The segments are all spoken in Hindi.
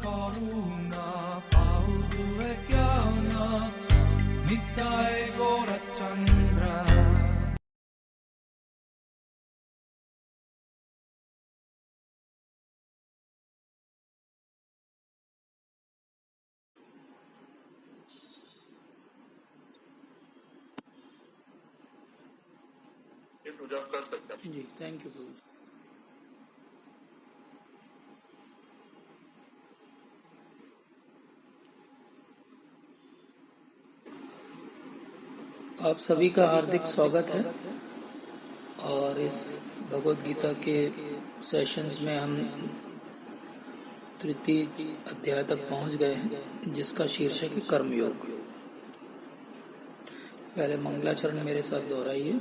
করুণা পাও তুয়ে কেউ না নিতাই গৌরচন্দ্র। कर सकते हैं जी, थैंक यू प्रभु। आप सभी का हार्दिक स्वागत है और इस भगवत गीता के सेशंस में हम तृतीय अध्याय तक पहुंच गए हैं, जिसका शीर्षक है कर्मयोग। पहले मंगलाचरण मेरे साथ दोहराइए।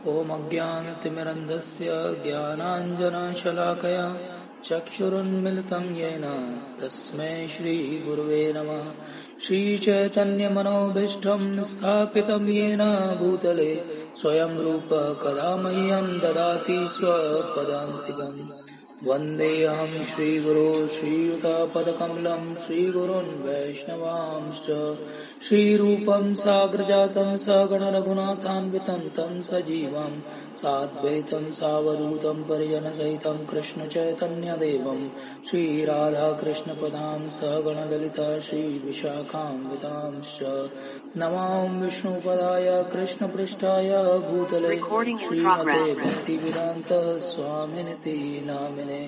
ओम अज्ञानतिमिरन्धस्य ज्ञानाञ्जनशलाकया चक्षुरुन्मिलितं येन तस्मै श्रीगुरुवे नमः। श्रीचैतन्यमनोभीष्टं स्थापितं येन भूतले स्वयं रूप कदा मह्यं ददाति स्वपदान्तिकम्। वन्देऽहं श्रीगुरो श्रीयुतापदकमलं श्रीगुरुन् वैष्णवांश्च। श्रीरूपं साग्रजातं सगण रघुनाथान्वितं तं सजीवं साद्वैतं सावधूतं परिजनसहितं कृष्ण चैतन्यदेवं श्रीराधाकृष्णपदां सहगण ललिता श्रीविशाखान्वितांश्च। नमो विष्णुपदाय कृष्णपृष्ठाय भूतले श्रीमते भक्तिवेदान्त स्वामिनिति नामिने।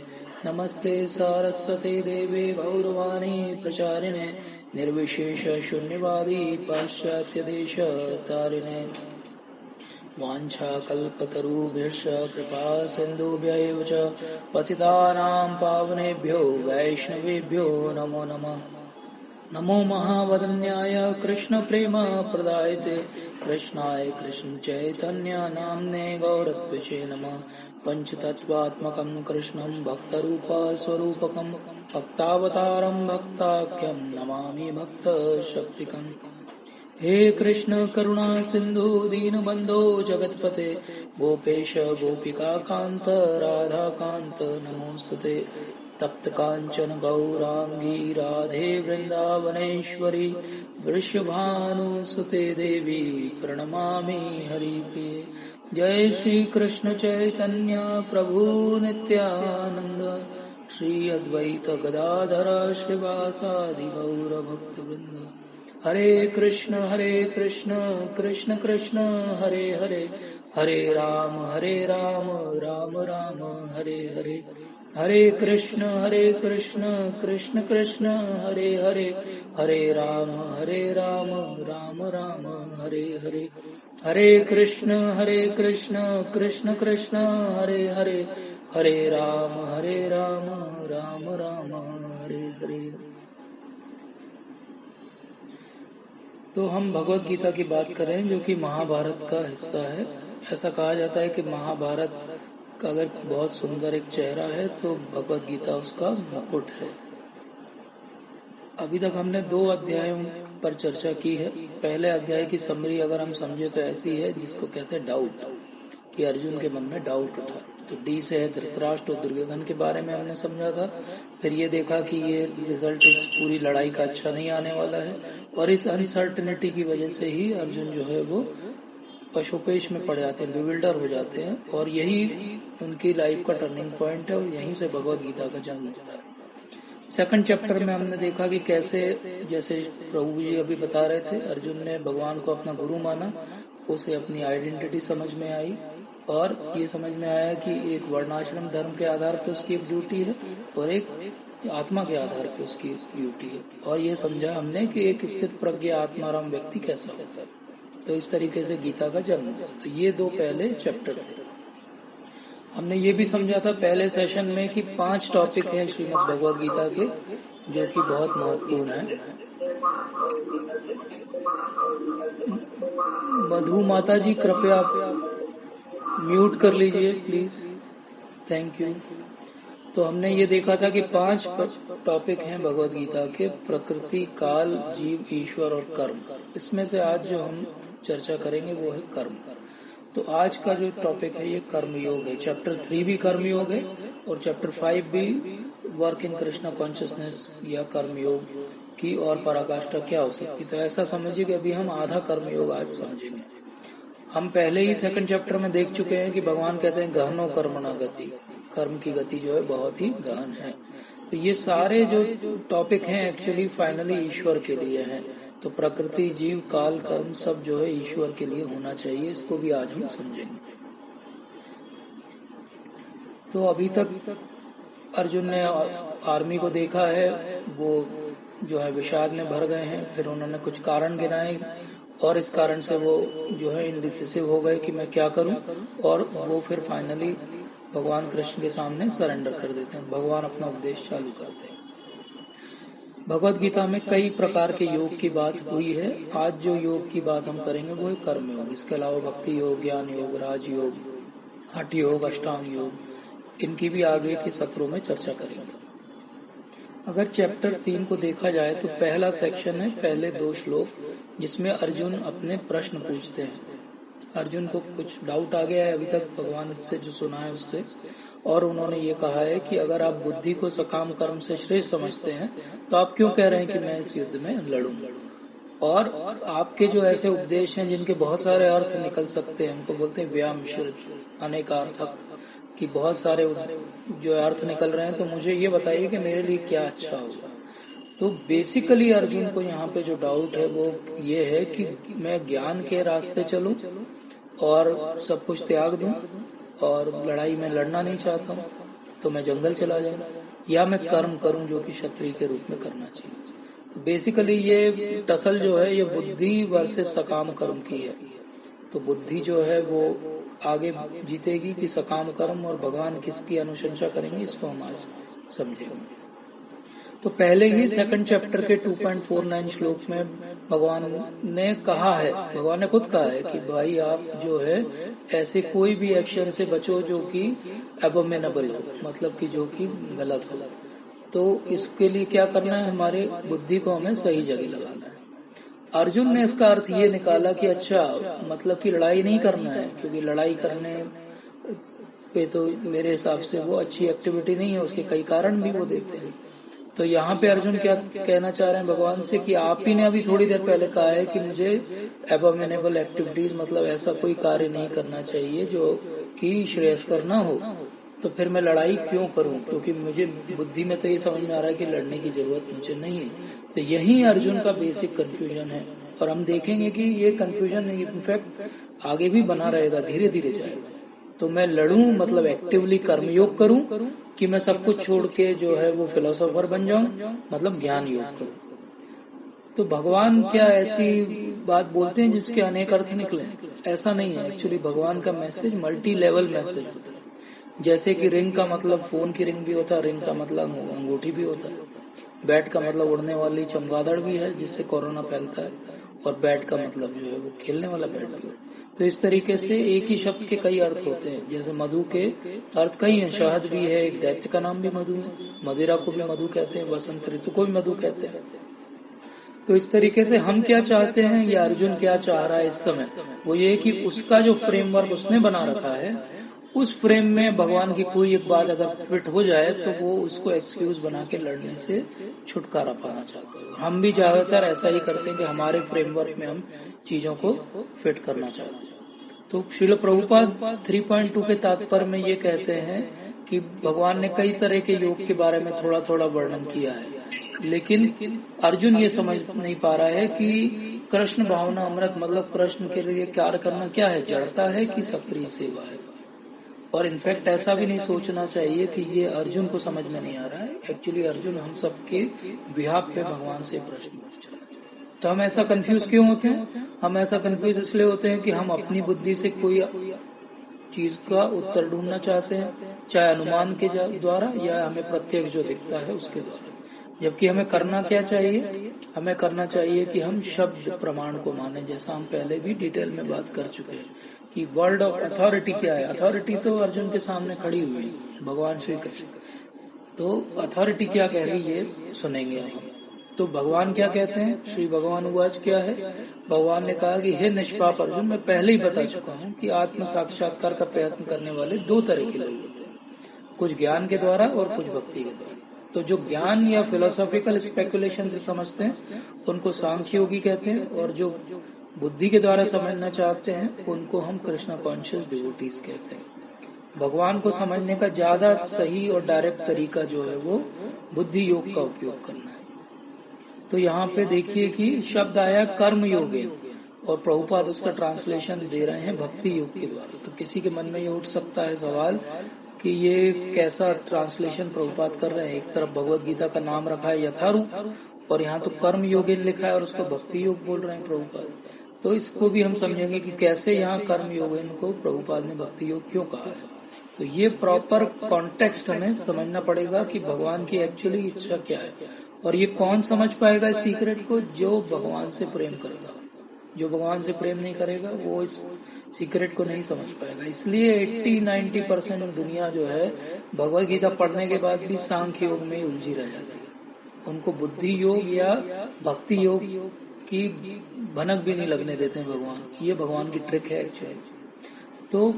नमस्ते सारस्वते देवे गौरवाणी प्रचारिणे निर्विशेष शून्यवादी पाश्चात्य देश तारिणे। वाञ्छाकल्पतरुभ्यश्च कृपा सिन्धुभ्यैव च पतितानां पावनेभ्यो वैष्णवेभ्यो नमो नमः। नमो महावदन्याय कृष्णप्रेमप्रदायते कृष्णाय कृष्णचैतन्य नाम्ने गौरत्विषे नमः। पंचतत्वात्मकं कृष्णं भक्तरूपस्वरूपकं भक्तावतारं भक्ताख्यं नमामि भक्तशक्तिकम्। हे कृष्ण करुणा सिंधु दीनबंधो जगतपते गोपेश गोपिका कांत राधा कांत नमोस्तुते। तप्त कांचन गौरांगी राधे वृंदावनेश्वरी वृषभानुसुते देवी प्रणमामि हरिप्रिये। जय श्री कृष्ण चैतन्य प्रभु नित्यानंद श्री अद्वैत गदाधर श्रीवासादि गौर भक्तवृंद। हरे कृष्ण कृष्ण कृष्ण हरे हरे हरे राम राम राम हरे हरे। हरे कृष्ण कृष्ण कृष्ण हरे हरे हरे राम राम राम हरे हरे। हरे कृष्ण कृष्ण कृष्ण हरे हरे हरे राम राम राम हरे हरे। तो हम भगवत गीता की बात कर रहे हैं, जो कि महाभारत का हिस्सा है। ऐसा कहा जाता है कि महाभारत का अगर बहुत सुंदर एक चेहरा है तो भगवत गीता उसका मुकुट है। अभी तक हमने 2 अध्यायों पर चर्चा की है। पहले अध्याय की समरी अगर हम समझे तो ऐसी है, जिसको कहते हैं डाउट, कि अर्जुन के मन में डाउट उठा। तो डी से है धृतराष्ट्र और दुर्योधन के बारे में हमने समझा था। फिर ये देखा कि ये रिजल्ट इस पूरी लड़ाई का अच्छा नहीं आने वाला है, और इस अनसर्टेनिटी की वजह से ही अर्जुन जो है वो पशुपेश में पड़ जाते हैं, बिविल्डर हो जाते हैं, और यही उनकी लाइफ का टर्निंग पॉइंट है, और यहीं से भगवत गीता का जन्म होता है। सेकंड चैप्टर में हमने देखा कि कैसे, जैसे प्रभु जी अभी बता रहे थे, अर्जुन ने भगवान को अपना गुरु माना, उसे अपनी आइडेंटिटी समझ में आई, और ये समझ में आया कि एक वर्णाश्रम धर्म के आधार पर उसकी एक ड्यूटी है और एक आत्मा के आधार पर उसकी ड्यूटी है। और ये समझा हमने कि एक स्थित प्रज्ञ आत्माराम व्यक्ति कैसा होता है। तो इस तरीके से गीता का जन्म हुआ। तो ये 2 पहले चैप्टर थे। हमने ये भी समझा था पहले सेशन में कि 5 टॉपिक हैं श्रीमद् भगवद गीता के, जो कि बहुत महत्वपूर्ण है। मधु माता जी कृपया म्यूट कर लीजिए प्लीज, थैंक यू। तो हमने ये देखा था कि 5 टॉपिक हैं भगवद गीता के, प्रकृति, काल, जीव, ईश्वर और कर्म। इसमें से आज जो हम चर्चा करेंगे वो है कर्म। तो आज का जो टॉपिक है ये कर्म योग है। चैप्टर 3 भी कर्म योग है और चैप्टर 5 भी वर्क इन कृष्णा कॉन्शियसनेस या कर्मयोग की और पराकाष्ठा क्या हो सकती। तो ऐसा समझिए कि अभी हम आधा कर्मयोग आज समझेंगे। हम पहले ही सेकंड चैप्टर में देख चुके हैं कि भगवान कहते हैं गहनो कर्मणा गति, कर्म की गति जो है बहुत ही गहन है। तो ये सारे जो टॉपिक हैं एक्चुअली फाइनली ईश्वर के लिए हैं। तो प्रकृति, जीव, काल, कर्म सब जो है ईश्वर के लिए होना चाहिए, इसको भी आज हम समझेंगे। तो अभी तक अर्जुन ने आर्मी को देखा है, वो जो है विषाद में भर गए हैं। फिर उन्होंने कुछ कारण गिनाए और इस कारण से वो जो है इंडिसिसिव हो गए कि मैं क्या करूं, और वो फिर फाइनली भगवान कृष्ण के सामने सरेंडर कर देते हैं। भगवान अपना उपदेश चालू करते हैं। भगवत गीता में कई प्रकार के योग की बात हुई है। आज जो योग की बात हम करेंगे वो है कर्म योग। इसके अलावा भक्ति योग, ज्ञान योग, राजयोग, हठ योग, अष्टांग योग, इनकी भी आगे के सत्रों में चर्चा करेंगे। अगर चैप्टर 3 को देखा जाए तो पहला सेक्शन है पहले 2 श्लोक, जिसमें अर्जुन अपने प्रश्न पूछते हैं। अर्जुन को कुछ डाउट आ गया है अभी तक भगवान से जो सुना है उससे, और उन्होंने ये कहा है कि अगर आप बुद्धि को सकाम कर्म से श्रेष्ठ समझते हैं तो आप क्यों कह रहे हैं कि मैं इस युद्ध में लड़ूं। और आपके जो ऐसे उपदेश हैं जिनके बहुत सारे अर्थ निकल सकते हैं, उनको बोलते हैं व्यामश्र, अनेकार्थक, कि बहुत सारे जो अर्थ निकल रहे हैं, तो मुझे ये बताइए कि मेरे लिए क्या अच्छा होगा। तो बेसिकली अर्जुन को यहाँ पे जो डाउट है वो ये है कि मैं ज्ञान के रास्ते चलूं और सब कुछ त्याग दूं और लड़ाई में लड़ना नहीं चाहता हूँ, तो मैं जंगल चला जाऊं, या मैं कर्म करूं जो कि क्षत्रिय के रूप में करना चाहिए। तो बेसिकली ये टसल जो है ये बुद्धि वर्सेस सकाम कर्म की है। तो बुद्धि जो है वो आगे जीतेगी कि सकाम कर्म, और भगवान किसकी अनुशंसा करेंगे, इसको हम आज समझेंगे। तो पहले ही सेकंड चैप्टर के 2.49 श्लोक में भगवान ने कहा है, भगवान ने खुद कहा है कि भाई आप जो है ऐसे कोई भी एक्शन से बचो जो कि एबोमिनेबल हो, मतलब कि जो कि गलत हो। तो इसके लिए क्या करना है, हमारे बुद्धि को हमें सही जगह लगाना है। अर्जुन ने इसका अर्थ ये निकाला कि अच्छा मतलब कि लड़ाई नहीं करना है, क्योंकि लड़ाई करने पे तो मेरे हिसाब से वो अच्छी एक्टिविटी नहीं है, उसके कई कारण भी वो देते हैं। तो यहाँ पे अर्जुन क्या कहना चाह रहे हैं भगवान से कि आप ही ने अभी थोड़ी देर पहले कहा है कि मुझे एबोमिनेबल एक्टिविटीज, मतलब ऐसा कोई कार्य नहीं करना चाहिए जो कि श्रेयस्कर ना हो, तो फिर मैं लड़ाई क्यों करूं, क्योंकि मुझे बुद्धि में तो ये समझ में आ रहा है कि लड़ने की जरूरत मुझे नहीं है। तो यही अर्जुन का बेसिक कंफ्यूजन है, और हम देखेंगे कि ये कंफ्यूजन इनफैक्ट आगे भी बना रहेगा, धीरे धीरे जाएगा। तो मैं लड़ूं मतलब एक्टिवली कर्मयोग करूं, कि मैं सब कुछ छोड़ के जो है वो फिलोसोफर बन जाऊं, मतलब ज्ञान योग करूं। तो भगवान क्या ऐसी बात बोलते हैं जिसके अनेक अर्थ निकले? ऐसा नहीं है। एक्चुअली भगवान का मैसेज मल्टी लेवल मैसेज होता है। जैसे कि रिंग का मतलब फोन की रिंग भी होता है, रिंग का मतलब अंगूठी भी होता है, बैट का मतलब उड़ने वाली चमगादड़ भी है जिससे कोरोना फैलता है, और बैट का मतलब जो है वो खेलने वाला बैट भी है। तो इस तरीके से एक ही शब्द के कई अर्थ होते हैं। जैसे मधु के अर्थ कई हैं, शहद भी है, एक दैत्य का नाम भी मधु है, मदिरा को भी मधु कहते हैं, वसंत ऋतु को भी मधु कहते हैं। तो इस तरीके से हम क्या चाहते हैं या अर्जुन क्या चाह रहा है इस समय, वो ये कि उसका जो फ्रेमवर्क उसने बना रखा है उस फ्रेम में भगवान की कोई एक बात अगर फिट हो जाए तो वो उसको एक्सक्यूज बना के लड़ने से छुटकारा पाना चाहते हैं। हम भी ज्यादातर ऐसा ही करते हैं कि हमारे फ्रेमवर्क में हम चीजों को फिट करना चाहते हैं। तो श्रील प्रभुपाद 3.2 के तात्पर्य में ये कहते हैं कि भगवान ने कई तरह के योग के बारे में थोड़ा थोड़ा वर्णन किया है, लेकिन अर्जुन ये समझ नहीं पा रहा है कि कृष्ण भावना अमृत मतलब कृष्ण के लिए कार्य करना क्या है, जड़ता है कि सक्रिय सेवा है। और इनफैक्ट ऐसा भी नहीं सोचना चाहिए कि ये अर्जुन को समझ में नहीं आ रहा है। एक्चुअली अर्जुन हम सबके बिहाफ पे भगवान से प्रश्न पूछ रहा है। तो हम ऐसा कंफ्यूज क्यों होते हैं? हम ऐसा कंफ्यूज इसलिए होते हैं कि हम अपनी बुद्धि से कोई चीज का उत्तर ढूंढना चाहते हैं, चाहे अनुमान के द्वारा या हमें प्रत्यक्ष जो दिखता है उसके द्वारा। जबकि हमें करना क्या चाहिए? हमें करना चाहिए कि हम शब्द प्रमाण को माने, जैसा हम पहले भी डिटेल में बात कर चुके हैं कि वर्ड ऑफ अथॉरिटी क्या है। अथॉरिटी तो अर्जुन के सामने खड़ी हुई है, भगवान श्री कृष्ण। तो अथॉरिटी क्या कह रही है सुनेंगे हम। तो भगवान क्या कहते हैं? श्री भगवान उवाच क्या है? भगवान ने कहा कि हे निष्पाप अर्जुन, मैं पहले ही बता चुका हूँ कि आत्म साक्षात्कार का प्रयत्न करने वाले दो तरह के लोग होते हैं, कुछ ज्ञान के द्वारा और कुछ भक्ति के द्वारा। तो जो ज्ञान या फिलोसॉफिकल स्पेकुलेशन से समझते हैं उनको सांख्य योगी कहते हैं, और जो बुद्धि के द्वारा समझना चाहते हैं उनको हम कृष्णा कॉन्शियस डिवोटीज कहते हैं। भगवान को समझने का ज्यादा सही और डायरेक्ट तरीका जो है वो बुद्धि योग का उपयोग करना है। तो यहाँ पे देखिए कि शब्द आया कर्म योगे, और प्रभुपाद उसका ट्रांसलेशन दे रहे हैं भक्ति योग के द्वारा। तो किसी के मन में ये उठ सकता है सवाल कि ये कैसा ट्रांसलेशन प्रभुपाद कर रहे हैं। एक तरफ भगवत गीता का नाम रखा है यथारूप, और यहाँ तो कर्म योगिन लिखा है और उसको भक्ति योग बोल रहे हैं प्रभुपाद। तो इसको भी हम समझेंगे कि कैसे यहाँ कर्म योगिन को प्रभुपाद ने भक्ति योग क्यों कहा है। तो ये प्रॉपर कॉन्टेक्स्ट हमें समझना पड़ेगा कि भगवान की एक्चुअली इच्छा क्या है, और ये कौन समझ पाएगा इस सीक्रेट को, जो भगवान से प्रेम करेगा। जो भगवान से प्रेम नहीं करेगा वो इस सीक्रेट को नहीं समझ पाएगा। इसलिए 80-90% दुनिया जो है भगवत गीता पढ़ने के बाद भी सांख्य योग में उलझी रह जाती है। उनको बुद्धि योग या भक्ति योग की भनक भी नहीं लगने देते हैं भगवान। ये भगवान की ट्रिक है एक्चुअली। तो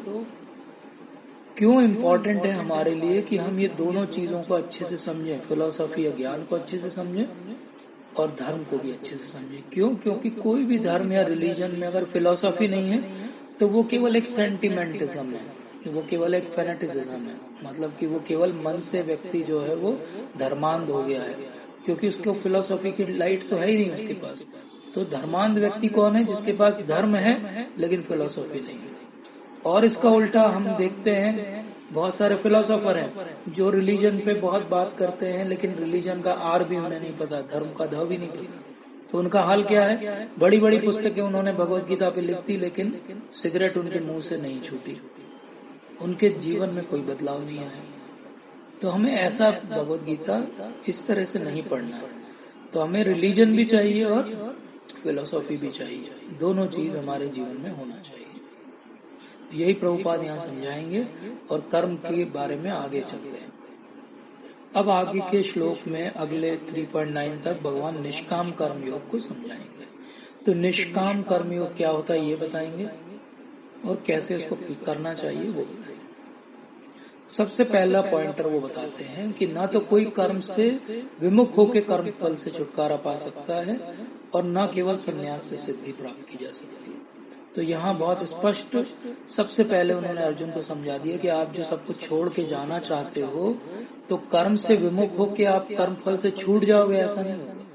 क्यों इम्पोर्टेंट है हमारे लिए कि हम ये दोनों चीजों को अच्छे से समझें, फिलोसॉफी या ज्ञान को अच्छे से समझें और धर्म को भी अच्छे से समझें। क्यों? क्योंकि कोई भी धर्म या रिलीजन में अगर फिलोसॉफी नहीं है तो वो केवल एक सेंटिमेंटिज्म है, वो केवल एक फैनेटिज्म है। मतलब कि वो केवल मन से व्यक्ति जो है वो धर्मांध हो गया है, क्योंकि उसको फिलोसॉफी की लाइट तो है ही नहीं उसके पास। तो धर्मांध व्यक्ति कौन है? जिसके पास धर्म है लेकिन फिलोसॉफी नहीं है। और इसका उल्टा हम देखते हैं बहुत सारे फिलोसोफर हैं जो रिलीजन पे बहुत बात करते हैं, लेकिन रिलीजन का आर भी उन्हें नहीं पता, धर्म का ध भी नहीं पता। तो उनका हाल क्या है? बड़ी बड़ी पुस्तकें उन्होंने भगवत गीता पे लिख दी, लेकिन सिगरेट उनके मुंह से नहीं छूटी, उनके जीवन में कोई बदलाव नहीं आया। तो हमें ऐसा भगवत गीता इस तरह से नहीं पढ़ना है। तो हमें रिलीजन भी चाहिए और फिलोसॉफी भी चाहिए, दोनों चीज हमारे जीवन में होना चाहिए। यही प्रभुपाद यहाँ समझाएंगे और कर्म के बारे में आगे चलते हैं। अब आगे के श्लोक में अगले 3.9 तक भगवान निष्काम कर्म योग को समझाएंगे। तो निष्काम कर्म योग क्या होता है ये बताएंगे और कैसे इसको करना चाहिए वो बताएंगे। सबसे पहला पॉइंटर वो बताते हैं कि ना तो कोई कर्म से विमुख होकर कर्म फल से छुटकारा पा सकता है और न केवल संन्यास से सिद्धि प्राप्त की जा सकती है। तो यहाँ बहुत स्पष्ट सबसे पहले उन्होंने अर्जुन को समझा दिया कि आप जो सब कुछ छोड़ के जाना चाहते हो तो कर्म से विमुख होकर आप कर्म फल से छूट जाओगे, ऐसा नहीं होगा।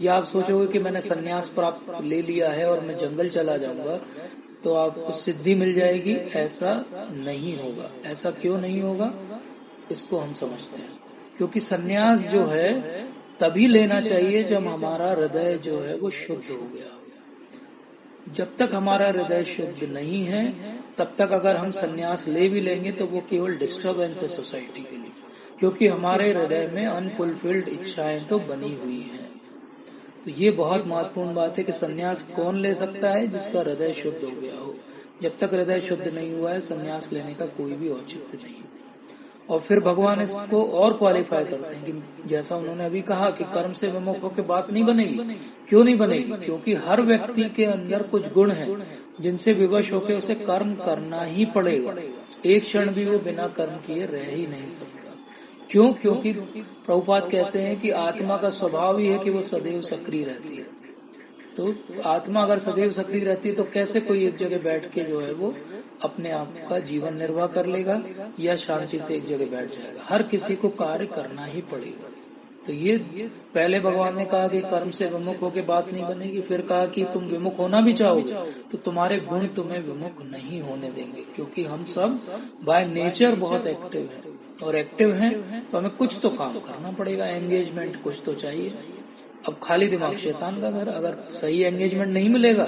या आप सोचोगे कि मैंने संन्यास प्राप्त ले लिया है और मैं जंगल चला जाऊंगा तो आपको सिद्धि मिल जाएगी, ऐसा नहीं होगा। ऐसा क्यों नहीं होगा इसको हम समझते हैं। क्योंकि संन्यास जो है तभी लेना चाहिए जब हमारा हृदय जो है वो शुद्ध हो गया। जब तक हमारा हृदय शुद्ध नहीं है तब तक अगर हम संन्यास ले भी लेंगे तो वो केवल डिस्टर्बेंस है सोसाइटी के लिए, क्योंकि हमारे हृदय में अनफुलफिल्ड इच्छाएं तो बनी हुई हैं। तो ये बहुत महत्वपूर्ण बात है कि संन्यास कौन ले सकता है? जिसका हृदय शुद्ध हो गया हो। जब तक हृदय शुद्ध नहीं हुआ है संन्यास लेने का कोई भी औचित्य नहीं। और फिर भगवान इसको और क्वालिफाई करते हैं कि जैसा उन्होंने अभी कहा कि कर्म से विमुख होकर बात नहीं बनेगी। क्यों नहीं बनेगी? क्योंकि हर व्यक्ति के अंदर कुछ गुण हैं जिनसे विवश होकर उसे कर्म करना ही पड़ेगा। एक क्षण भी वो बिना कर्म किए रह ही नहीं सकता। क्यों? क्योंकि प्रभुपाद कहते हैं कि आत्मा का स्वभाव ही है कि वो सदैव सक्रिय रहती है। तो आत्मा अगर सदैव सक्रिय रहती है तो कैसे कोई एक जगह बैठ के जो है वो अपने आप का जीवन निर्वाह कर लेगा या शांति से एक जगह बैठ जाएगा? हर किसी को कार्य करना ही पड़ेगा। तो ये पहले भगवान ने कहा कि कर्म से विमुख होकर बात नहीं बनेगी, फिर कहा कि तुम विमुख होना भी चाहोगे तो तुम्हारे गुण तुम्हें विमुख नहीं होने देंगे, क्योंकि हम सब बाय नेचर बहुत एक्टिव हैं और एक्टिव हैं तो हमें कुछ तो काम करना पड़ेगा। एंगेजमेंट कुछ तो चाहिए। अब खाली दिमाग शैतान का घर, अगर सही एंगेजमेंट नहीं मिलेगा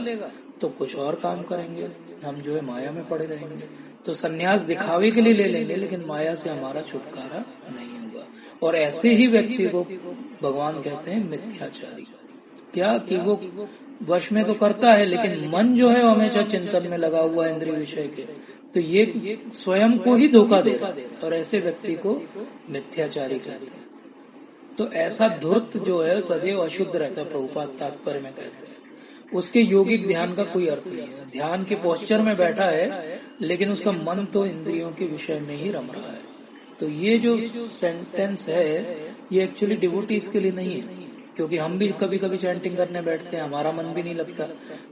तो कुछ और काम करेंगे, हम जो है माया में पड़े रहेंगे। तो संन्यास दिखावे के लिए ले लेंगे लेकिन माया से हमारा छुटकारा नहीं होगा। और ऐसे ही व्यक्ति को भगवान कहते हैं मिथ्याचारी। क्या कि वो वश में तो करता है लेकिन मन जो है हमेशा चिंतन में लगा हुआ है इंद्रिय विषय के, तो ये स्वयं को ही धोखा दे रहा है और ऐसे व्यक्ति को मिथ्याचारी कहते हैं। तो ऐसा धूर्त जो है सदैव अशुद्ध रहता है, प्रभुपाद तात्पर्य में कहते हैं। उसके योगिक ध्यान का कोई अर्थ नहीं है। ध्यान के पोस्चर में बैठा है लेकिन उसका मन तो इंद्रियों के विषय में ही रम रहा है। तो ये जो सेंटेंस है ये एक्चुअली डिवोटीज के लिए नहीं है, क्योंकि हम भी कभी कभी चैंटिंग करने बैठते हैं, हमारा मन भी नहीं लगता।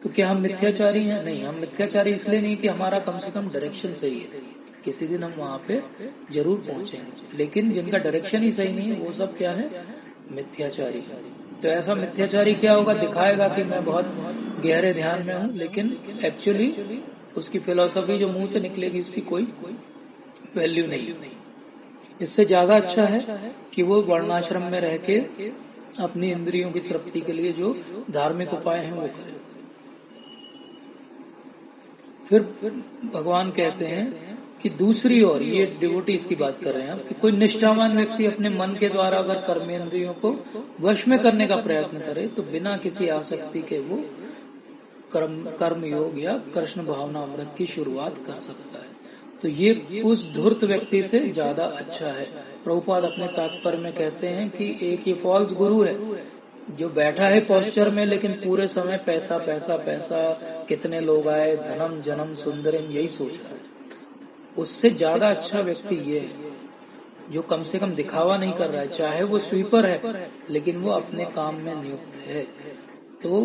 तो क्या हम मिथ्याचारी हैं? नहीं, हम मिथ्याचारी इसलिए नहीं कि हमारा कम से कम डायरेक्शन सही है। किसी दिन हम वहाँ पे जरूर पहुंचेंगे, लेकिन जिनका डायरेक्शन ही सही नहीं है वो सब क्या है? मिथ्याचारी। तो ऐसा मिथ्याचारी क्या होगा? दिखाएगा कि मैं बहुत गहरे ध्यान में हूँ, लेकिन एक्चुअली उसकी फिलॉसफी जो मुंह से निकलेगी उसकी कोई वैल्यू नहीं है। इससे ज्यादा अच्छा है कि वो वर्णाश्रम में रह के अपनी इंद्रियों की तृप्ति के लिए जो धार्मिक उपाय हैं वो करें। फिर भगवान कहते हैं कि दूसरी ओर, ये डिवोटीज की बात कर रहे हैं कि कोई निष्ठावान व्यक्ति अपने मन के द्वारा अगर कर्मेंद्रियों को वश में करने का प्रयत्न करे तो बिना किसी आसक्ति के वो कर्म योग या कृष्ण भावना अमृत की शुरुआत कर सकता है। तो ये उस धूर्त व्यक्ति से ज्यादा अच्छा है। प्रभुपाद अपने तात्पर्य में कहते हैं कि एक ये फॉल्स गुरु है जो बैठा है पोस्चर में, लेकिन पूरे समय पैसा पैसा पैसा, कितने लोग आए, धनम जन्म सुंदरम, यही सोच रहा है। उससे ज्यादा अच्छा व्यक्ति ये है जो कम से कम दिखावा नहीं कर रहा है, चाहे वो स्वीपर है लेकिन वो अपने काम में नियुक्त है। तो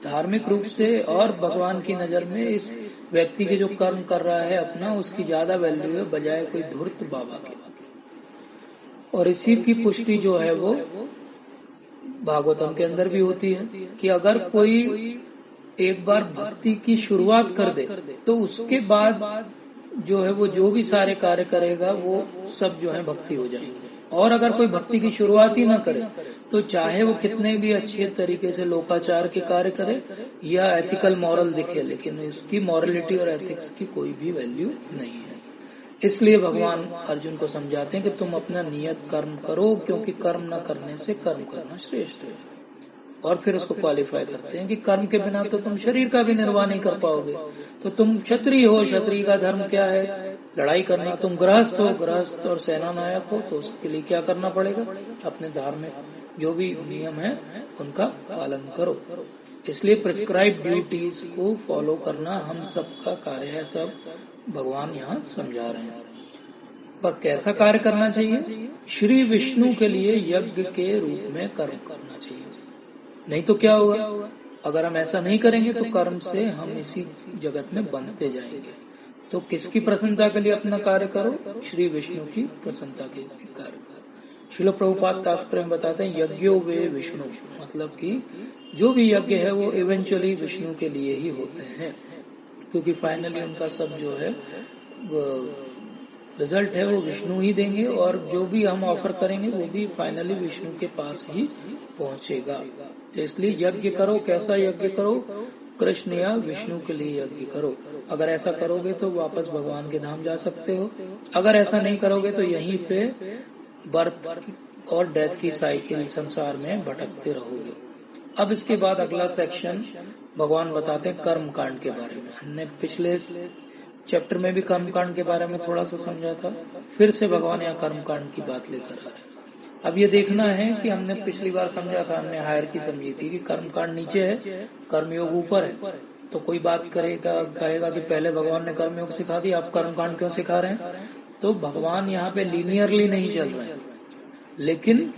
धार्मिक रूप से और भगवान की नजर में इस व्यक्ति के जो कर्म कर रहा है अपना, उसकी ज्यादा वैल्यू है बजाय कोई धूर्त बाबा के। और इसी की पुष्टि जो है वो भागवतम के अंदर भी होती है कि अगर कोई एक बार भक्ति की शुरुआत कर दे तो उसके बाद जो है वो जो भी सारे कार्य करेगा वो सब जो है भक्ति हो जाएंगे। और अगर कोई भक्ति की शुरुआत ही ना करे तो चाहे वो कितने भी अच्छे तरीके से लोकाचार के कार्य करे या एथिकल मॉरल दिखे, लेकिन इसकी मॉरलिटी और एथिक्स की कोई भी वैल्यू नहीं है। इसलिए भगवान अर्जुन को समझाते हैं कि तुम अपना नियत कर्म करो, क्योंकि कर्म न करने से कर्म करना श्रेष्ठ है। और फिर उसको क्वालिफाई करते हैं कि कर्म के बिना तो तुम शरीर का भी निर्वाह नहीं कर पाओगे। तो तुम क्षत्रिय हो, क्षत्रिय का धर्म क्या है? लड़ाई करना। तुम गृहस्थ हो, गृहस्थ और सेना नायक हो, तो उसके लिए क्या करना पड़ेगा? अपने धार्मिक जो भी नियम है उनका पालन करो। इसलिए प्रिस्क्राइब ड्यूटीज को फॉलो करना हम सबका कार्य है, सब भगवान यहाँ समझा रहे हैं। पर कैसा कार्य करना चाहिए? श्री विष्णु के लिए यज्ञ के रूप में कर्म करना चाहिए। नहीं तो क्या होगा? अगर हम ऐसा नहीं करेंगे तो कर्म से हम इसी जगत में बनते जाएंगे। तो किसकी प्रसन्नता के लिए अपना कार्य करो? श्री विष्णु की प्रसन्नता के लिए कार्य करो। श्रील प्रभुपाद तात्पर्य में बताते हैं यज्ञो वे विष्णु, मतलब कि जो भी यज्ञ है वो इवेंचुअली विष्णु के लिए ही होते हैं, क्योंकि फाइनली उनका सब जो है रिजल्ट है वो विष्णु ही देंगे, और जो भी हम ऑफर करेंगे वो भी फाइनली विष्णु के पास ही पहुंचेगा। तो इसलिए यज्ञ करो। कैसा यज्ञ करो? कृष्ण या विष्णु के लिए यज्ञ करो। अगर ऐसा करोगे तो वापस भगवान के धाम जा सकते हो। अगर ऐसा नहीं करोगे तो यहीं पे बर्थ और डेथ की साइकिल संसार में भटकते रहोगे। अब इसके बाद अगला सेक्शन भगवान बताते हैं कर्म कांड के बारे में। हमने पिछले चैप्टर में भी कर्म कांड के बारे में थोड़ा सा समझा था, फिर से भगवान यहाँ कर्म कांड की बात लेकर आ रहे हैं। अब ये देखना है कि हमने पिछली बार समझा था, हमने हायर की समझी थी कि कर्म कांड नीचे है, कर्मयोग ऊपर है। तो कोई बात करेगा, कहेगा कि पहले भगवान ने कर्मयोग सिखा दिया, आप कर्म कांड क्यों सिखा रहे हैं? तो भगवान यहाँ पे लीनियरली नहीं चल रहे हैं, लेकिन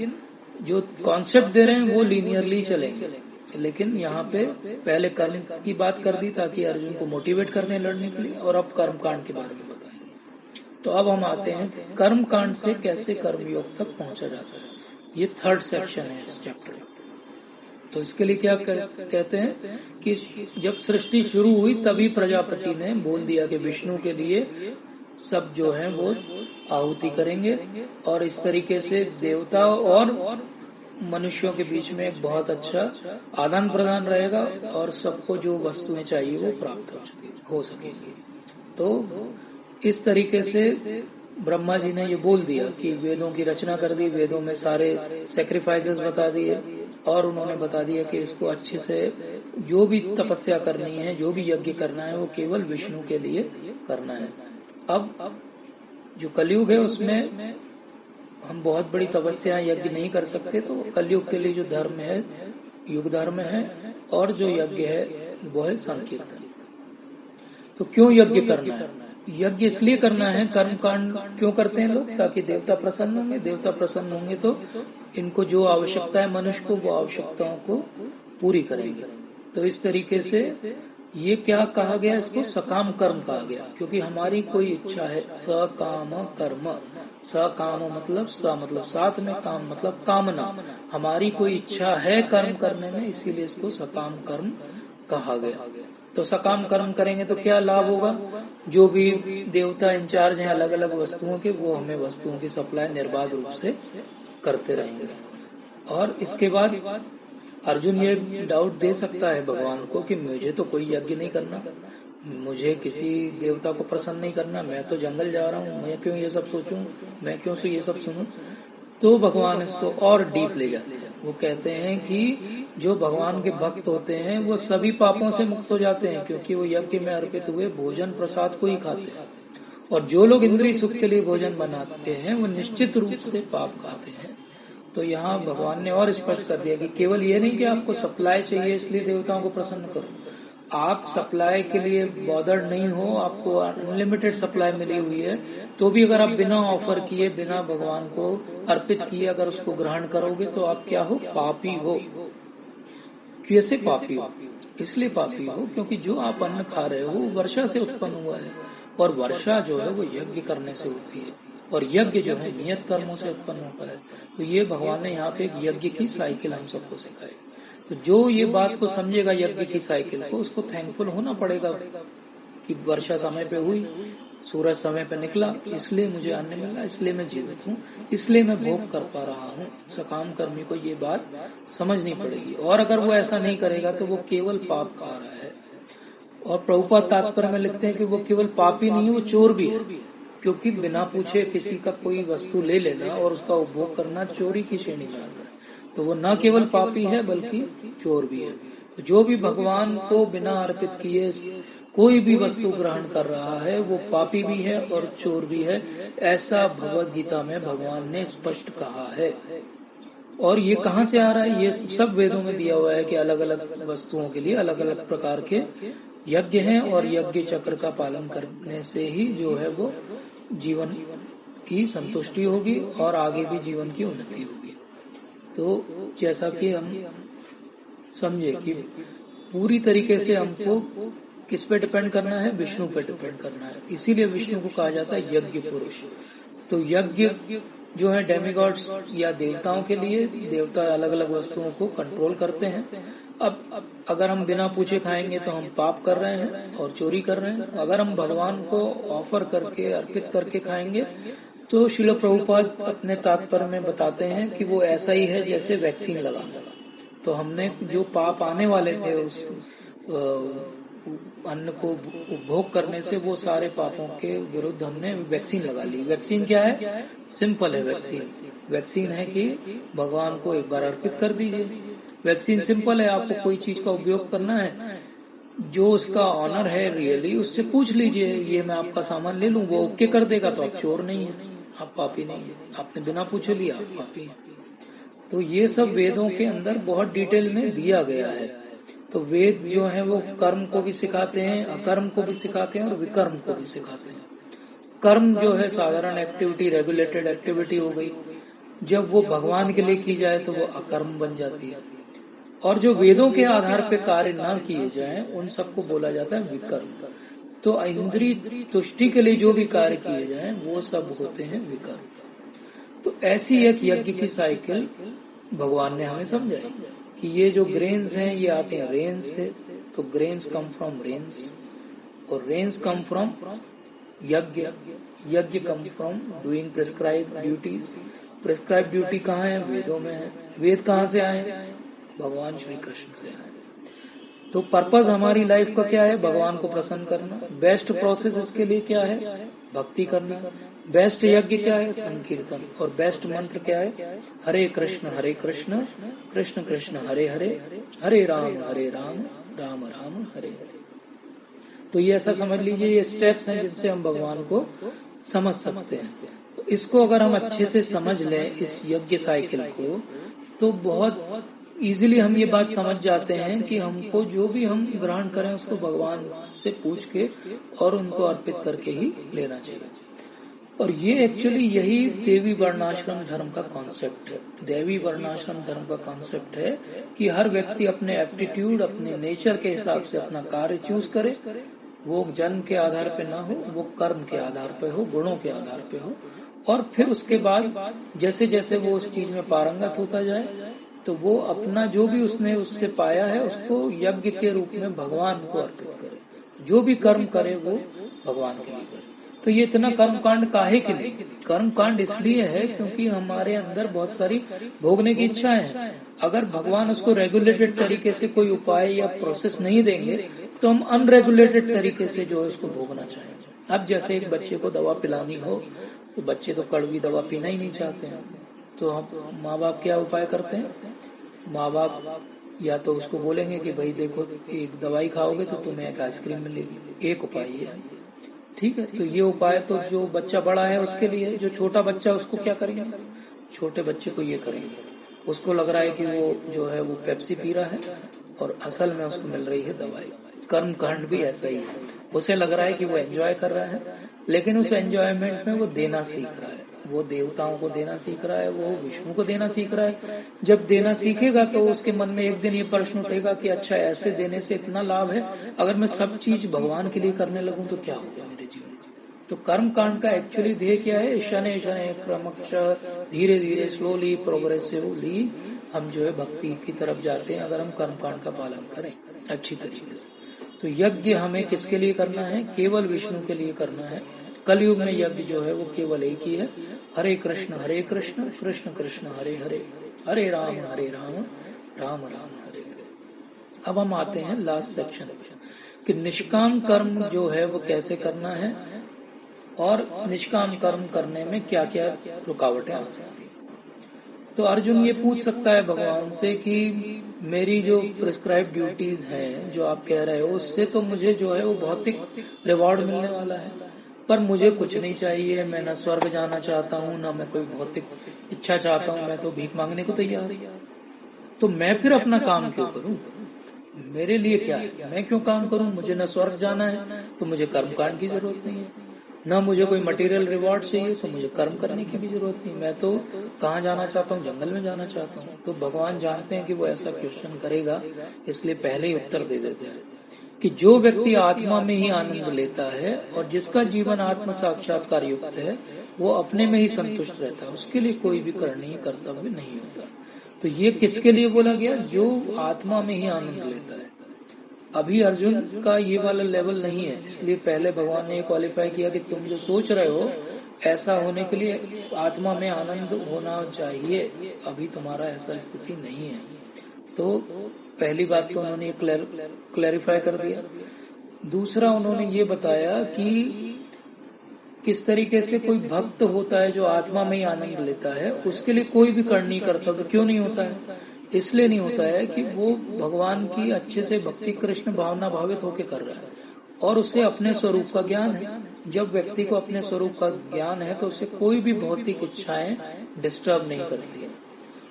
जो कॉन्सेप्ट दे रहे हैं वो लीनियरली चलेंगे। लेकिन यहाँ पे पहले कर्म की बात कर दी ताकि अर्जुन को मोटिवेट करने लड़ने के लिए, और अब कर्म कांड के बारे में बताएंगे। तो अब हम आते हैं कर्म कांड से कैसे कर्मयोग तक पहुंचा जाता है। ये थर्ड सेक्शन है इस चैप्टर में। तो इसके लिए क्या कहते हैं कि जब सृष्टि शुरू हुई तभी प्रजापति ने बोल दिया कि विष्णु के लिए सब जो है वो आहुति करेंगे, और इस तरीके से देवता और मनुष्यों के बीच में एक बहुत अच्छा आदान प्रदान रहेगा, और सबको जो वस्तुएं चाहिए वो प्राप्त हो सकेगी। तो इस तरीके से ब्रह्मा जी ने ये बोल दिया कि वेदों की रचना कर दी, वेदों में सारे सैक्रिफाइसेस बता दिए, और उन्होंने बता दिया कि इसको अच्छे से जो भी तपस्या करनी है, जो भी यज्ञ करना है वो केवल विष्णु के लिए करना है। अब जो कलयुग है उसमें हम बहुत बड़ी तपस्या यज्ञ नहीं कर सकते, तो कलयुग के लिए जो धर्म है युग धर्म है, और जो यज्ञ है वो है संकीर्तन। तो क्यों यज्ञ करना है? यज्ञ इसलिए करना है, कर्म कांड क्यों करते हैं लोग? ताकि देवता प्रसन्न होंगे, देवता प्रसन्न होंगे तो इनको जो आवश्यकता है मनुष्य को, वो आवश्यकताओं को पूरी करेंगे। तो इस तरीके से ये क्या कहा गया, इसको सकाम कर्म कहा गया, क्योंकि हमारी कोई इच्छा है। सकाम कर्म, सकाम मतलब साथ में, काम मतलब कामना, हमारी कोई इच्छा है कर्म करने में, इसीलिए इसको सकाम कर्म कहा गया। तो सकाम कर्म करेंगे तो क्या लाभ होगा? जो भी देवता इंचार्ज हैं अलग अलग वस्तुओं के, वो हमें वस्तुओं की सप्लाई निर्बाध रूप से करते रहेंगे। और इसके बाद अर्जुन ये डाउट दे सकता है भगवान को कि मुझे तो कोई यज्ञ नहीं करना, मुझे किसी देवता को प्रसन्न नहीं करना, मैं तो जंगल जा रहा हूँ, मैं क्यों ये सब सोचूं, मैं क्यों से ये सब सुनूं? तो भगवान इसको और डीप ले जाते हैं। वो कहते हैं कि जो भगवान के भक्त होते हैं वो सभी पापों से मुक्त हो जाते हैं, क्योंकि वो यज्ञ में अर्पित हुए भोजन प्रसाद को ही खाते हैं। और जो लोग इंद्रिय सुख के लिए भोजन बनाते हैं वो निश्चित रूप से पाप खाते हैं। तो यहाँ भगवान ने और स्पष्ट कर दिया कि केवल ये नहीं कि आपको सप्लाई चाहिए इसलिए देवताओं को प्रसन्न करो, आप सप्लाई के लिए बॉदर्ड नहीं हो, आपको अनलिमिटेड सप्लाई मिली हुई है, तो भी अगर आप बिना ऑफर किए, बिना भगवान को अर्पित किए अगर उसको ग्रहण करोगे तो आप क्या हो? पापी हो। कैसे पापी हो? इसलिए पापी हो क्योंकि जो आप अन्न खा रहे हो वर्षा से उत्पन्न हुआ है, और वर्षा जो है वो यज्ञ करने से होती है, और यज्ञ जो है नियत कर्मों से उत्पन्न होता है। तो ये भगवान ने यहाँ पे एक यज्ञ की साइकिल हम सबको सिखाई। तो जो ये बात को समझेगा यज्ञ की साइकिल को, उसको थैंकफुल होना पड़ेगा कि वर्षा समय पे हुई, सूरज समय पे निकला, इसलिए मुझे अन्न मिला, इसलिए मैं जीवित हूँ, इसलिए मैं भोग कर पा रहा हूँ। सकाम कर्मी को ये बात समझनी पड़ेगी। और अगर वो ऐसा नहीं करेगा तो वो केवल पाप खा रहा है। और प्रभुपाद तात्पर्य में लिखते हैं कि वो केवल पापी नहीं है, वो चोर भी है, क्योंकि बिना पूछे किसी का कोई वस्तु ले लेना और उसका उपभोग करना चोरी की श्रेणी में आता है। तो वो न केवल पापी है बल्कि चोर भी है। तो जो भी भगवान को बिना अर्पित किए कोई भी वस्तु ग्रहण कर रहा है वो पापी भी है और चोर भी है। ऐसा भगवद गीता में भगवान ने स्पष्ट कहा है। और ये कहाँ से आ रहा है? ये सब वेदों में दिया हुआ है कि अलग अलग वस्तुओं के लिए अलग अलग प्रकार के यज्ञ हैं, और यज्ञ चक्र का पालन करने से ही जो है वो जीवन की संतुष्टि होगी और आगे भी जीवन की उन्नति होगी। तो जैसा कि हम समझे कि पूरी तरीके से हमको किस पे डिपेंड करना है? विष्णु पे डिपेंड करना है। इसीलिए विष्णु को कहा जाता है यज्ञ पुरुष। तो यज्ञ जो है डेमिगॉड्स या देवताओं के लिए, देवता अलग अलग वस्तुओं को कंट्रोल करते हैं। अब अगर हम बिना पूछे खाएंगे तो हम पाप कर रहे हैं और चोरी कर रहे हैं। अगर हम भगवान को ऑफर करके, अर्पित करके खाएंगे तो श्रील प्रभुपाद अपने तात्पर्य में बताते हैं कि वो ऐसा ही है जैसे वैक्सीन लगाना। तो हमने जो पाप आने वाले थे उस अन्न को उपभोग करने से, वो सारे पापों के विरुद्ध हमने वैक्सीन लगा ली। वैक्सीन क्या है? सिंपल है। वैक्सीन है कि भगवान को एक बार अर्पित कर दीजिए। वैक्सीन सिंपल है। आपको कोई चीज का उपयोग करना है, जो उसका ऑनर है रियली, उससे पूछ लीजिए ये मैं आपका सामान ले लूं, वो ओके कर देगा तो आप चोर नहीं है, आप पापी नहीं है। आपने बिना पूछे लिया, आप पापी हैं। तो ये सब वेदों के अंदर बहुत डिटेल में दिया गया है। तो वेद जो है वो कर्म को भी सिखाते हैं, अकर्म को भी सिखाते हैं और विकर्म को भी सिखाते हैं। कर्म जो है साधारण एक्टिविटी, रेगुलेटेड एक्टिविटी हो गई, जब वो भगवान के लिए की जाए तो वो अकर्म बन जाती है। और जो वेदों के आधार पे कार्य ना किए जाएं उन सबको बोला जाता है विकर्म। तो इंद्रिय तुष्टि के लिए जो भी कार्य किए जाएं वो सब होते हैं विकर्म। तो ऐसी एक यज्ञ की साइकिल भगवान ने हमें समझाई कि ये जो ग्रेन्स हैं ये आते हैं रेन्स से। तो ग्रेन्स कम फ्रॉम रेन्स और रेन्स कम फ्रॉम यज्ञ। यज्ञ come from doing prescribe duties. Prescribe duty कहाँ है? वेदों में है। वेद कहाँ से आए? भगवान श्री कृष्ण से आए। तो पर्पस हमारी लाइफ का क्या है? भगवान को प्रसन्न करना। बेस्ट प्रोसेस इसके लिए क्या है? भक्ति करना। बेस्ट यज्ञ क्या है? संकीर्तन। और बेस्ट मंत्र क्या है? हरे कृष्ण कृष्ण कृष्ण हरे हरे, हरे राम राम राम हरे हरे। तो ये ऐसा समझ लीजिए ये स्टेप्स हैं जिससे हम भगवान को समझ सकते हैं। तो इसको अगर हम अच्छे से समझ लें इस यज्ञ साइकिल को, तो बहुत इजीली हम ये बात समझ जाते हैं कि हमको जो भी हम ग्रहण करें उसको भगवान से पूछ के और उनको अर्पित करके ही लेना चाहिए। और ये एक्चुअली यही देवी वर्णाश्रम धर्म का कॉन्सेप्ट है। देवी वर्णाश्रम धर्म का कॉन्सेप्ट है कि हर व्यक्ति अपने एप्टीट्यूड, अपने नेचर के हिसाब से अपना कार्य चूज करे। वो जन्म के आधार पे ना हो, वो कर्म के आधार पे हो, गुणों के आधार पे हो। और फिर उसके बाद जैसे जैसे वो उस चीज में पारंगत होता जाए तो वो अपना जो भी उसने उससे पाया है उसको यज्ञ के रूप में भगवान को अर्पित करे। जो भी कर्म करे वो भगवान के लिए करे। तो ये इतना कर्मकांड काहे के लिए? कर्मकांड इसलिए है क्योंकि हमारे अंदर बहुत सारी भोगने की इच्छाएं हैं। अगर भगवान उसको रेगुलेटेड तरीके से कोई उपाय या प्रोसेस नहीं देंगे तो हम अनरेगुलेटेड तरीके से जो है उसको भोगना चाहेंगे। अब जैसे एक बच्चे को दवा पिलानी हो तो बच्चे तो कड़वी दवा पीना ही नहीं चाहते हैं, तो हम माँ बाप क्या उपाय करते हैं? माँ बाप या तो उसको बोलेंगे कि भाई देखो एक दवाई खाओगे तो तुम्हें एक आइसक्रीम मिलेगी, एक उपाय ये है, ठीक है। तो ये उपाय तो जो बच्चा बड़ा है उसके लिए, जो छोटा बच्चा उसको क्या करेंगे? छोटे बच्चे को ये करेंगे, उसको लग रहा है कि वो जो है वो पेप्सी पी रहा है और असल में उसको मिल रही है दवाई। कर्म कांड भी ऐसा ही है। उसे लग रहा है कि वो एंजॉय कर रहा है, लेकिन उस एंजॉयमेंट में वो देना सीख रहा है। वो देवताओं को देना सीख रहा है, वो विष्णु को देना सीख रहा है। जब देना सीखेगा तो उसके मन में एक दिन ये प्रश्न उठेगा कि अच्छा ऐसे देने से इतना लाभ है, अगर मैं सब चीज भगवान के लिए करने लगूं तो क्या होगा मेरे जीवन में। तो कर्म कांड का एक्चुअली ध्येय क्या है? शनै शनै क्रमशः धीरे धीरे स्लोली प्रोग्रेसिवली हम जो है भक्ति की तरफ जाते हैं अगर हम कर्म कांड का पालन करें अच्छी तरीके से। तो यज्ञ हमें किसके लिए करना है? केवल विष्णु के लिए करना है। कलयुग में यज्ञ जो है वो केवल एक ही है, हरे कृष्ण कृष्ण कृष्ण हरे हरे, हरे राम राम राम हरे हरे। अब हम आते हैं लास्ट सेक्शन कि निष्काम कर्म जो है वो कैसे करना है और निष्काम कर्म करने में क्या क्या रुकावटें आ सकती हैं। तो अर्जुन ये पूछ सकता है भगवान से कि मेरी जो प्रिस्क्राइब ड्यूटीज हैं जो आप कह रहे हो उससे तो मुझे जो है वो भौतिक रिवॉर्ड मिलने वाला है, पर मुझे कुछ नहीं चाहिए। मैं न स्वर्ग जाना चाहता हूँ, न मैं कोई भौतिक इच्छा चाहता हूँ, मैं तो भीख मांगने को तैयार हूँ। तो मैं फिर अपना काम क्यों करूँ? मेरे लिए क्या है? मैं क्यों काम करूँ? मुझे न स्वर्ग जाना है तो मुझे कर्मकांड की जरूरत नहीं है, न मुझे कोई मटेरियल रिवॉर्ड चाहिए तो मुझे कर्म करने की भी जरूरत नहीं। मैं तो कहाँ जाना चाहता हूँ? जंगल में जाना चाहता हूँ। तो भगवान जानते हैं कि वो ऐसा क्वेश्चन करेगा, इसलिए पहले ही उत्तर दे देते हैं कि जो व्यक्ति आत्मा में ही आनंद लेता है और जिसका जीवन आत्म साक्षात्कार युक्त है वो अपने में ही संतुष्ट रहता है, उसके लिए कोई भी करणीय कर्तव्य नहीं होता। तो ये किसके लिए बोला गया? जो आत्मा में ही आनंद लेता है। अभी अर्जुन का ये वाला लेवल नहीं है, इसलिए पहले भगवान ने क्वालिफाई किया कि तुम जो सोच रहे हो ऐसा होने के लिए आत्मा में आनंद होना चाहिए, अभी तुम्हारा ऐसा स्थिति नहीं है। तो पहली बात तो उन्होंने क्लैरिफाई कर दिया। दूसरा उन्होंने ये बताया कि किस तरीके से कोई भक्त होता है जो आत्मा में ही आनंद लेता है, उसके लिए कोई भी करणीय कर्तव्य क्यों नहीं होता है? इसलिए नहीं होता है कि वो भगवान की अच्छे से भक्ति कृष्ण भावना भावित होकर कर रहा है और उसे अपने स्वरूप का ज्ञान है। जब व्यक्ति को अपने स्वरूप का ज्ञान है तो उसे कोई भी भौतिक इच्छाएं डिस्टर्ब नहीं करती है,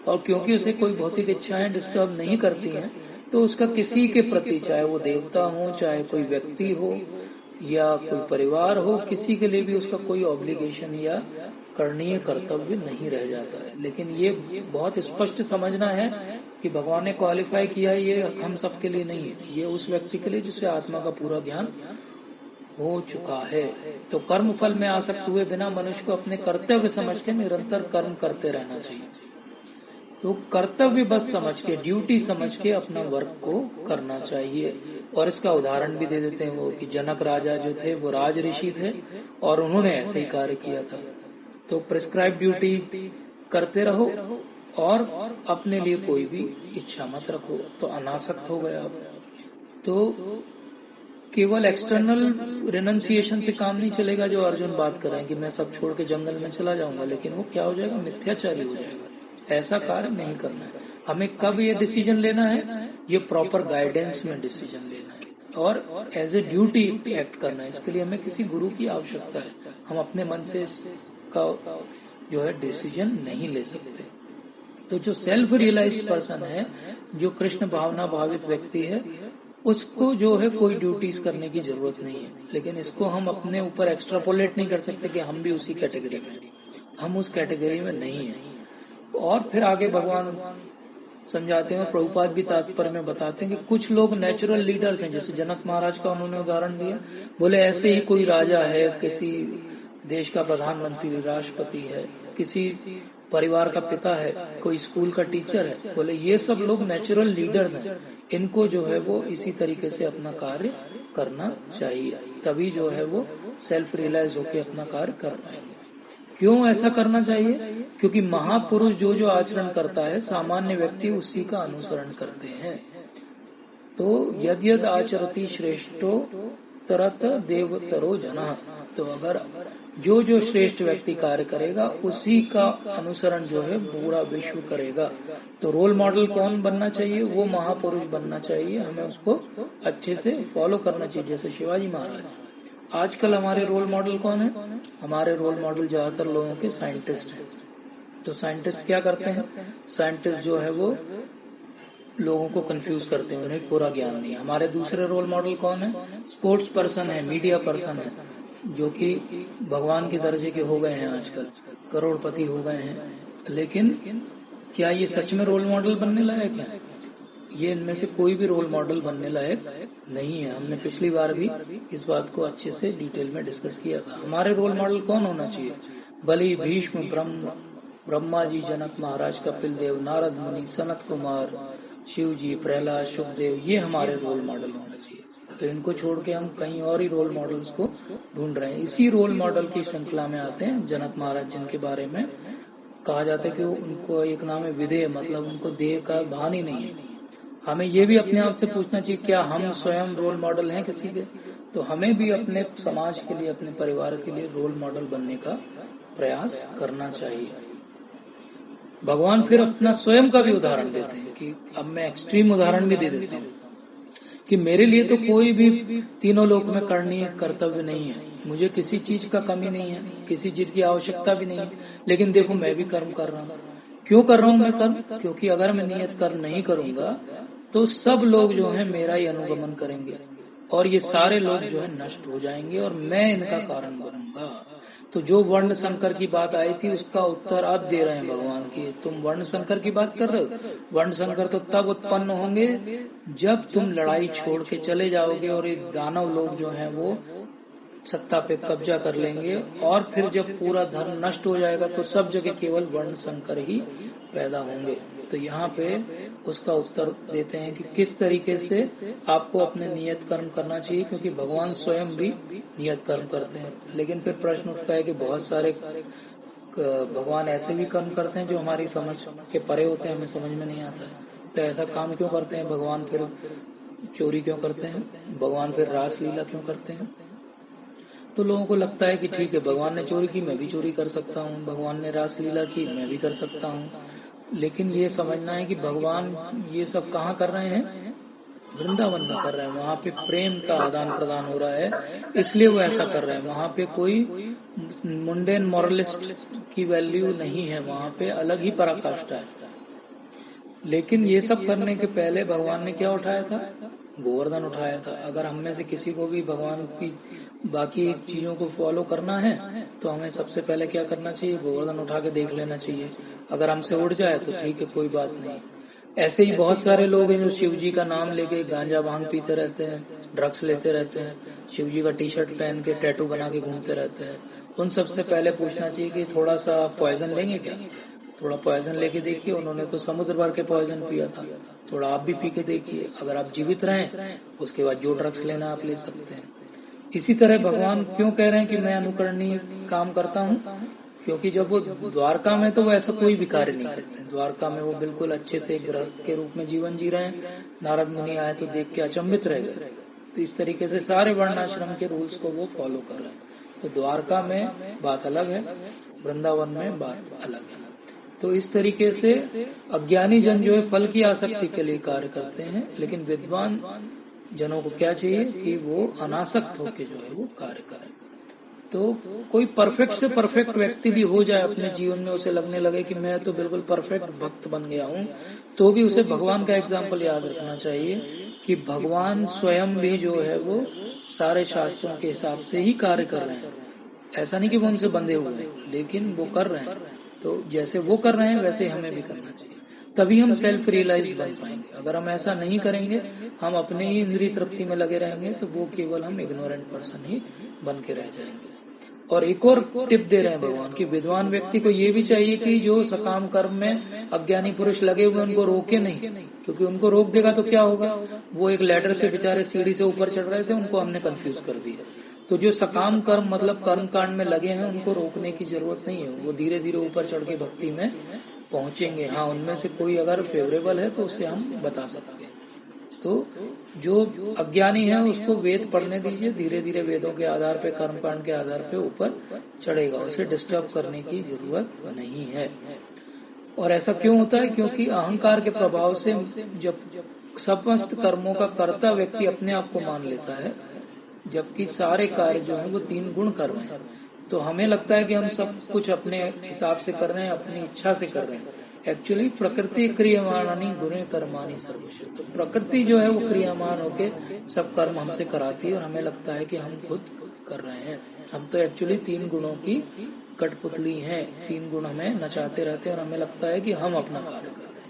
और क्योंकि उसे कोई भौतिक इच्छाएं डिस्टर्ब नहीं करती हैं तो उसका किसी के प्रति, चाहे वो देवता हो, चाहे कोई व्यक्ति हो या कोई परिवार हो, किसी के लिए भी उसका कोई ऑब्लिगेशन या करणीय कर्तव्य नहीं रह जाता है। लेकिन ये बहुत स्पष्ट समझना है कि भगवान ने क्वालिफाई किया है, ये हम सब के लिए नहीं है, ये उस व्यक्ति के लिए जिसे आत्मा का पूरा ज्ञान हो चुका है। तो कर्म फल में आसक्त हुए बिना मनुष्य को अपने कर्तव्य समझ के निरंतर कर्म करते रहना चाहिए। तो कर्तव्य बस समझ के, ड्यूटी समझ के अपना वर्क को करना चाहिए। और इसका उदाहरण भी दे देते हैं वो कि जनक राजा जो थे वो राज ऋषि थे और उन्होंने ऐसे ही कार्य किया था। तो प्रिस्क्राइब ड्यूटी करते रहो और अपने लिए कोई भी इच्छा मत रखो, तो अनासक्त हो गए आप। तो केवल एक्सटर्नल रिनंसिएशन से काम नहीं चलेगा, जो अर्जुन बात कर रहे हैं कि मैं सब छोड़ के जंगल में चला जाऊंगा, लेकिन वो क्या हो जाएगा? मिथ्याचारी हो जाएगा। ऐसा कार्य नहीं करना है। हमें कब ये डिसीजन लेना है? ये प्रॉपर गाइडेंस में डिसीजन लेना है और एज ए ड्यूटी एक्ट करना है। इसके लिए हमें किसी गुरु की आवश्यकता है। हम अपने मन से का जो है डिसीजन नहीं ले सकते। तो जो सेल्फ रियलाइज्ड पर्सन है, जो कृष्ण भावना भावित व्यक्ति है, उसको जो है कोई ड्यूटीज करने की जरूरत नहीं है। लेकिन इसको हम अपने ऊपर एक्स्ट्रापोलेट नहीं कर सकते कि हम भी उसी कैटेगरी में, हम उस कैटेगरी में नहीं है। और फिर आगे भगवान समझाते हैं, प्रभुपाद भी तात्पर्य में बताते हैं कि कुछ लोग नेचुरल लीडर्स हैं, जैसे जनक महाराज का उन्होंने उदाहरण दिया। बोले ऐसे ही कोई राजा है, किसी देश का प्रधानमंत्री, राष्ट्रपति है, किसी परिवार का पिता है, कोई स्कूल का टीचर है। बोले ये सब लोग नेचुरल लीडर्स हैं, इनको जो है वो इसी तरीके से अपना कार्य करना चाहिए, तभी जो है वो सेल्फ रियलाइज होकर अपना कार्य कर पाएंगे। क्यों ऐसा करना चाहिए? क्योंकि महापुरुष जो जो आचरण करता है, सामान्य व्यक्ति उसी का अनुसरण करते हैं। तो यद यद आचरति श्रेष्ठो तरत देवतरो जना। तो अगर जो जो श्रेष्ठ व्यक्ति कार्य करेगा, उसी का अनुसरण जो है पूरा विश्व करेगा। तो रोल मॉडल कौन बनना चाहिए? वो महापुरुष बनना चाहिए, हमें उसको अच्छे से फॉलो करना चाहिए। जैसे शिवाजी महाराज, आजकल हमारे रोल मॉडल कौन है? हमारे रोल मॉडल ज्यादातर लोगों के साइंटिस्ट हैं। तो साइंटिस्ट क्या करते हैं? साइंटिस्ट जो है वो लोगों को कंफ्यूज करते हैं, उन्हें पूरा ज्ञान नहीं है। हमारे दूसरे रोल मॉडल कौन है? स्पोर्ट्स पर्सन है, मीडिया पर्सन है, जो कि भगवान के दर्जे के हो गए हैं, आजकल करोड़पति हो गए हैं। लेकिन क्या ये सच में रोल मॉडल बनने लायक है? ये इनमें से कोई भी रोल मॉडल बनने लायक नहीं है। हमने पिछली बार भी इस बात को अच्छे से डिटेल में डिस्कस किया था। हमारे रोल मॉडल कौन होना चाहिए? बलि, भीष्म, ब्रह्मा जी, जनक महाराज, कपिल देव, नारद मुनि, सनत कुमार, शिव जी, प्रहलाद, सुखदेव, ये हमारे रोल मॉडल होने चाहिए। तो इनको छोड़ के हम कहीं और ही रोल मॉडल्स को ढूंढ रहे हैं। इसी रोल मॉडल की श्रृंखला में आते हैं जनक महाराज, जिनके बारे में कहा जाता है कि उनको एक नाम है विधेय, मतलब उनको देह का भान ही नहीं है। हमें ये भी अपने आप से पूछना चाहिए, क्या हम स्वयं रोल मॉडल हैं किसी के? तो हमें भी अपने समाज के लिए, अपने परिवार के लिए रोल मॉडल बनने का प्रयास करना चाहिए। भगवान फिर अपना स्वयं का भी उदाहरण देते हैं कि अब मैं एक्सट्रीम उदाहरण भी दे देता हूँ कि मेरे लिए तो कोई भी तीनों लोक में करणीय कर्तव्य नहीं है, मुझे किसी चीज का कमी नहीं है, किसी चीज की आवश्यकता भी नहीं है। लेकिन देखो मैं भी कर्म कर रहा हूँ। क्यों कर रहा हूँ मैं कर्म? क्योंकि अगर मैं नियत कर्म नहीं करूंगा तो सब लोग जो है मेरा ही अनुगमन करेंगे और ये सारे लोग जो है नष्ट हो जाएंगे और मैं इनका कारण बनूंगा। तो जो वर्ण संकर की बात आई थी, उसका उत्तर आप दे रहे हैं भगवान की। तुम वर्ण संकर की बात कर रहे हो? वर्ण संकर तो तब उत्पन्न होंगे जब तुम लड़ाई छोड़ के चले जाओगे और ये दानव लोग जो हैं वो सत्ता पे कब्जा कर लेंगे, और फिर जब पूरा धर्म नष्ट हो जाएगा तो सब जगह केवल वर्ण संकर ही पैदा होंगे। तो यहाँ पे उसका उत्तर देते हैं कि किस तरीके से आपको अपने नियत कर्म करना चाहिए, क्योंकि भगवान स्वयं भी नियत कर्म करते हैं। लेकिन फिर प्रश्न उठता है कि बहुत सारे भगवान ऐसे भी कर्म करते हैं जो हमारी समझ के परे होते हैं, हमें समझ में नहीं आता है। तो ऐसा काम क्यों करते हैं भगवान? फिर चोरी क्यों करते हैं भगवान? फिर रासलीला क्यों करते हैं? तो लोगों को लगता है कि ठीक है, भगवान ने चोरी की, मैं भी चोरी कर सकता हूँ, भगवान ने रासलीला की, मैं भी कर सकता हूँ। लेकिन ये समझना है कि भगवान ये सब कहाँ कर रहे हैं? वृंदावन में कर रहे हैं। वहाँ पे प्रेम का आदान प्रदान हो रहा है, इसलिए वो ऐसा कर रहे हैं। वहाँ पे कोई मुंडेन मॉरलिस्ट की वैल्यू नहीं है, वहाँ पे अलग ही पराकाष्ठा है। लेकिन ये सब करने के पहले भगवान ने क्या उठाया था? गोवर्धन उठाया था। अगर हम में से किसी को भी भगवान की बाकी चीजों को फॉलो करना है तो हमें सबसे पहले क्या करना चाहिए? गोवर्धन उठा के देख लेना चाहिए। अगर हमसे उड़ जाए तो ठीक है, कोई बात नहीं। ऐसे ही बहुत सारे लोग हैं जो शिव जी का नाम लेके गांजा भांग पीते रहते हैं, ड्रग्स लेते रहते हैं, शिव जी का टी शर्ट पहन के टैटू बना के घूमते रहते हैं। उन सबसे पहले पूछना चाहिए कि थोड़ा सा पॉइजन लेंगे क्या? थोड़ा पॉइजन लेके देखिए। उन्होंने तो समुद्र भर के पॉइजन पिया था, थोड़ा आप भी पी के देखिए। अगर आप जीवित रहें उसके बाद जो ड्रग्स लेना आप ले सकते हैं। इसी तरह भगवान क्यों कह रहे हैं कि मैं अनुकरणीय काम करता हूँ? क्योंकि जब वो द्वारका में तो वो ऐसा कोई भी कार्य नहीं करते। द्वारका में वो बिल्कुल अच्छे से गृहस्थ के रूप में जीवन जी रहे हैं। नारद मुनि आए तो देख के अचंभित रह गए। तो इस तरीके से सारे वर्णाश्रम के रूल्स को वो फॉलो कर रहे हैं। तो द्वारका में बात अलग है, वृंदावन में बात अलग है। तो इस तरीके से अज्ञानी जन जो है फल की आसक्ति के लिए कार्य करते हैं, लेकिन विद्वान जनों को क्या चाहिए कि वो अनासक्त होकर जो है वो कार्य करें। तो कोई परफेक्ट से परफेक्ट व्यक्ति भी हो जाए अपने जीवन में, उसे लगने लगे कि मैं तो बिल्कुल परफेक्ट भक्त बन गया हूँ, तो भी उसे भगवान का एग्जाम्पल याद रखना चाहिए कि भगवान स्वयं भी जो है वो सारे शास्त्रों के हिसाब से ही कार्य कर रहे हैं। ऐसा नहीं कि वो उनसे बंधे हुए हैं, लेकिन वो कर रहे हैं। तो जैसे वो कर रहे हैं वैसे हमें भी करना चाहिए, तभी हम सेल्फ रियलाइज बन पाएंगे। अगर हम ऐसा नहीं करेंगे, हम अपने ही इंद्रिय तृप्ति में लगे रहेंगे, तो वो केवल हम इग्नोरेंट पर्सन ही बन के रह जाएंगे। और एक और टिप दे रहे हैं भगवान कि विद्वान व्यक्ति को ये भी चाहिए कि जो सकाम कर्म में अज्ञानी पुरुष लगे हुए उनको रोके नहीं, क्योंकि उनको रोक देगा तो क्या होगा, वो एक लैडर से बेचारे सीढ़ी से ऊपर चढ़ रहे थे, उनको हमने कंफ्यूज कर दिया। तो जो सकाम कर्म मतलब कर्म कांड में लगे हैं उनको रोकने की जरूरत नहीं है, वो धीरे धीरे ऊपर चढ़ के भक्ति में पहुंचेंगे। हाँ, उनमें से कोई अगर फेवरेबल है तो उसे हम बता सकते हैं। तो जो अज्ञानी है उसको वेद पढ़ने दीजिए, धीरे धीरे वेदों के आधार पे, कर्मकांड के आधार पे ऊपर चढ़ेगा, उसे डिस्टर्ब करने की जरूरत नहीं है। और ऐसा क्यों होता है, क्योंकि अहंकार के प्रभाव से जब समस्त कर्मों का कर्ता व्यक्ति अपने आप को मान लेता है, जबकि सारे कार्य जो है वो 3 गुण कर्म है, तो हमें लगता है कि हम सब कुछ अपने हिसाब से कर रहे हैं, अपनी इच्छा से कर रहे हैं। एक्चुअली प्रकृति क्रियमाणानि गुणे कर्माणि सर्वस्य, तो प्रकृति जो है वो क्रियामान होके सब कर्म हमसे कराती है और हमें लगता है कि हम खुद कर रहे हैं। हम तो एक्चुअली 3 गुणों की कठपुतली हैं, 3 गुण हमें नचाते रहते हैं और हमें लगता है कि हम अपना कार्य कर रहे हैं।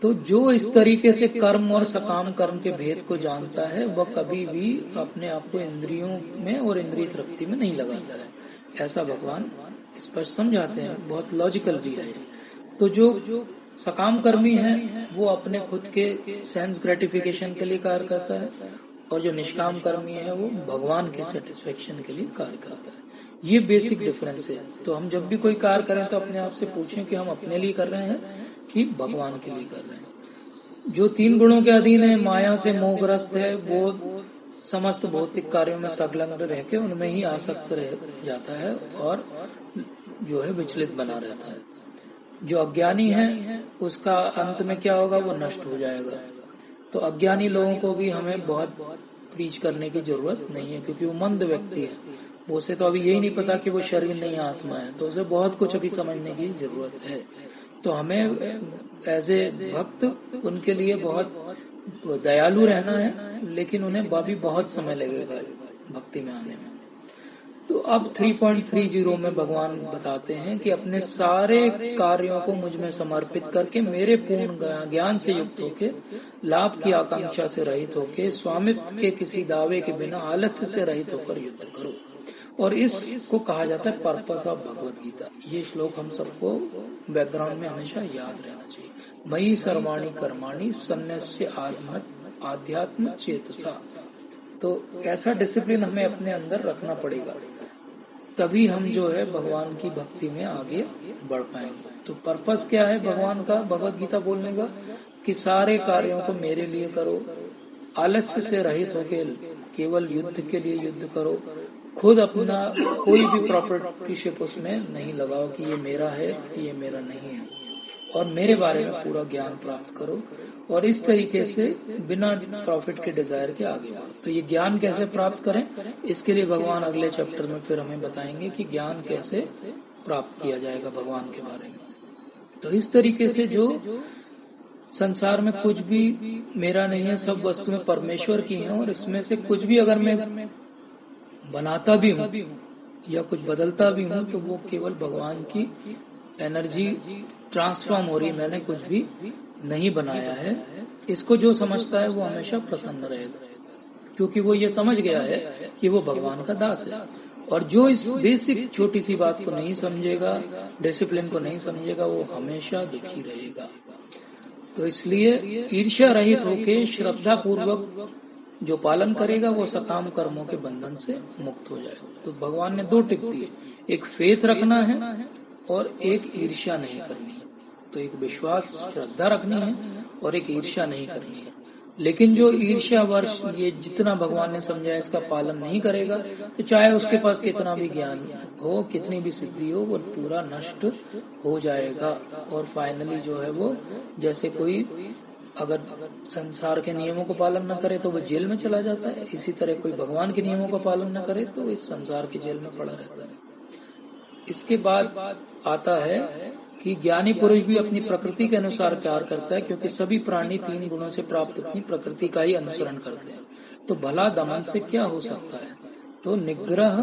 तो जो इस तरीके से कर्म और सकाम कर्म के भेद को जानता है वह कभी भी अपने आप को इंद्रियों में और इंद्रिय तृप्ति में नहीं लगाता है, ऐसा भगवान स्पष्ट समझाते हैं, बहुत लॉजिकल भी है। तो जो सकाम कर्मी है वो अपने खुद के सेंस ग्रेटिफिकेशन के लिए कार्य करता है, और जो निष्काम कर्मी है वो भगवान के सेटिस्फेक्शन के लिए कार्य करता है। ये बेसिक डिफरेंस है। तो हम जब भी कोई कार्य करें तो अपने आप से पूछें कि हम अपने लिए कर रहे हैं कि भगवान के लिए कर रहे हैं। जो 3 गुणों के अधीन है, माया से मोहग्रस्त है, वो समस्त भौतिक कार्यों में संलग्न रह के उनमें ही आसक्त रह जाता है और जो है विचलित बना रहता है। जो अज्ञानी है उसका अंत में क्या होगा, वो नष्ट हो जाएगा। तो अज्ञानी लोगों को भी हमें बहुत प्रीच करने की जरूरत नहीं है, क्योंकि वो मंद व्यक्ति है, वो उसे तो अभी यही नहीं पता कि वो शरीर नहीं आत्मा है, तो उसे बहुत कुछ अभी समझने की जरूरत है। तो हमें एज ए भक्त उनके लिए बहुत दयालु रहना है, लेकिन उन्हें अभी बहुत समय लगेगा भक्ति में आने में। तो अब 3.30 में भगवान बताते हैं कि अपने सारे कार्यों को मुझ में समर्पित करके मेरे पूर्ण ज्ञान से युक्त होके, लाभ की आकांक्षा से रहित होके, स्वामित्व के किसी दावे के बिना आलस्य से रहित होकर युद्ध करो। और इसको कहा जाता है पर्पस ऑफ भगवत गीता। ये श्लोक हम सबको बैकग्राउंड में हमेशा याद रहना चाहिए। मयि सर्वाणि कर्माणि सन्न्यस्य आध्यात्म चेतसा। तो ऐसा डिसिप्लिन हमें अपने अंदर रखना पड़ेगा, तभी हम जो है भगवान की भक्ति में आगे बढ़ पाएंगे। तो पर्पस क्या है भगवान का भगवत गीता बोलने का, कि सारे कार्यों को मेरे लिए करो, आलस्य से रहित होकर केवल युद्ध के लिए युद्ध करो, खुद अपना कोई भी प्रॉपर्टीशिप उसमें नहीं लगाओ कि ये मेरा है ये मेरा नहीं है, और मेरे बारे में पूरा ज्ञान प्राप्त करो, और इस तरीके से बिना प्रॉफिट के डिजायर के आगे बढ़ो। तो ये ज्ञान कैसे प्राप्त करें, इसके लिए भगवान अगले चैप्टर में फिर हमें बताएंगे कि ज्ञान कैसे प्राप्त किया जाएगा भगवान के बारे में। तो इस तरीके से जो संसार में कुछ भी मेरा नहीं है, सब वस्तुएं परमेश्वर की हैं, और इसमें से कुछ भी अगर मैं बनाता भी हूँ या कुछ बदलता भी हूँ तो वो केवल भगवान की एनर्जी ट्रांसफॉर्म हो रही, मैंने कुछ भी नहीं बनाया है। इसको जो समझता है वो हमेशा प्रसन्न रहेगा, क्योंकि वो ये समझ गया है कि वो भगवान का दास है। और जो इस बेसिक छोटी सी बात को नहीं समझेगा, डिसिप्लिन को नहीं समझेगा, वो हमेशा दुखी रहेगा। तो इसलिए ईर्ष्या रहित होके श्रद्धा पूर्वक जो पालन करेगा वो सकाम कर्मों के बंधन से मुक्त हो जाएगा। तो भगवान ने 2 टिप दी, एक फेथ रखना है और एक ईर्ष्या नहीं करनी है। तो एक विश्वास श्रद्धा रखनी है और एक ईर्ष्या नहीं करनी है। लेकिन जो ईर्ष्या वर्ष ये जितना भगवान ने समझाया इसका पालन नहीं करेगा, तो चाहे उसके पास कितना भी ज्ञान हो, कितनी भी सिद्धि हो, वो पूरा नष्ट हो जाएगा। और फाइनली जो है वो जैसे कोई अगर संसार के नियमों को पालन न करे तो वो जेल में चला जाता है। इसी तरह कोई भगवान के नियमों का पालन न करे तो इस संसार की जेल में पड़ा रहता है। इसके बाद आता है कि ज्ञानी पुरुष भी अपनी प्रकृति के अनुसार प्यार करता है, क्योंकि सभी प्राणी 3 गुणों से प्राप्त अपनी प्रकृति का ही अनुसरण करते हैं। तो भला दमन से क्या हो सकता है? तो निग्रह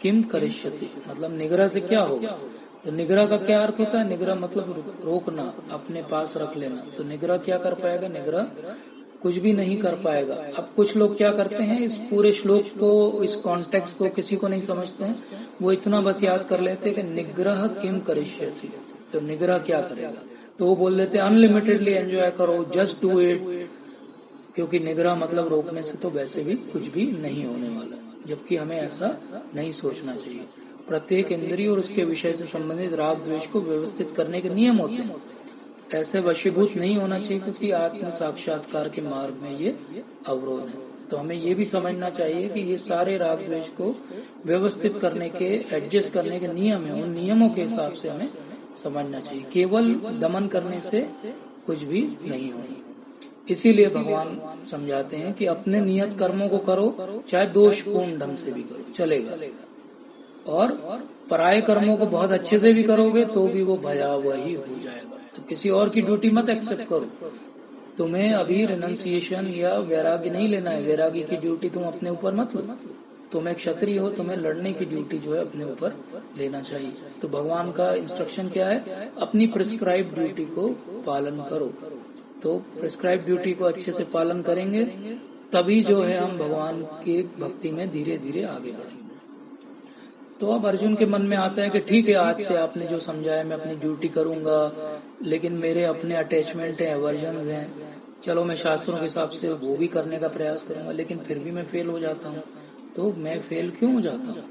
किम करिष्यति, मतलब निग्रह से क्या होगा? तो निग्रह का क्या अर्थ होता है? निग्रह मतलब रोकना, अपने पास रख लेना। तो निग्रह क्या कर पाएगा? निग्रह कुछ भी नहीं कर पाएगा। अब कुछ लोग क्या करते हैं, इस पूरे श्लोक को, इस कॉन्टेक्स्ट को किसी को नहीं समझते हैं, वो इतना बस याद कर लेते हैं कि निग्रह किम करिष्यति, तो निग्रह क्या करेगा? तो वो बोल देते हैं अनलिमिटेडली एंजॉय करो, जस्ट डू इट, क्योंकि निग्रह मतलब रोकने से तो वैसे भी कुछ भी नहीं होने वाला, जबकि हमें ऐसा नहीं सोचना चाहिए। प्रत्येक इंद्रिय और उसके विषय से संबंधित राग द्वेष को व्यवस्थित करने के नियम होते हैं, ऐसे वशीभूत नहीं होना चाहिए, क्योंकि आत्म साक्षात्कार के मार्ग में ये अवरोध है। तो हमें ये भी समझना चाहिए कि ये सारे राग द्वेष को व्यवस्थित करने के, एडजस्ट करने के नियम है, उन नियमों के हिसाब से हमें समझना चाहिए। केवल दमन करने से कुछ भी नहीं होगा। इसीलिए भगवान समझाते हैं कि अपने नियत कर्मों को करो, चाहे दोषपूर्ण ढंग से भी करो, चलेगा, और पराये कर्मों को बहुत अच्छे से भी करोगे तो भी वो भयावह ही हो जाएगा। तो किसी और की ड्यूटी मत एक्सेप्ट करो। तुम्हें अभी रिनंसिएशन या वैराग्य नहीं लेना है, वैराग्य की ड्यूटी तुम अपने ऊपर मत लो। तुम एक क्षत्रिय हो, तुम्हें लड़ने की ड्यूटी जो है अपने ऊपर लेना चाहिए। तो भगवान का इंस्ट्रक्शन क्या है? अपनी प्रिस्क्राइब ड्यूटी को पालन करो। तो प्रिस्क्राइब ड्यूटी को अच्छे से पालन करेंगे तभी जो है हम भगवान की भक्ति में धीरे धीरे आगे बढ़ेंगे। तो अब अर्जुन के मन में आता है कि ठीक है, आज से आपने जो समझाया मैं अपनी ड्यूटी करूंगा, लेकिन मेरे अपने अटैचमेंट है, एवर्जन्स हैं, चलो मैं शास्त्रों के हिसाब से वो भी करने का प्रयास करूंगा, लेकिन फिर भी मैं फेल हो जाता हूँ। तो मैं फेल क्यों हो जाता हूँ?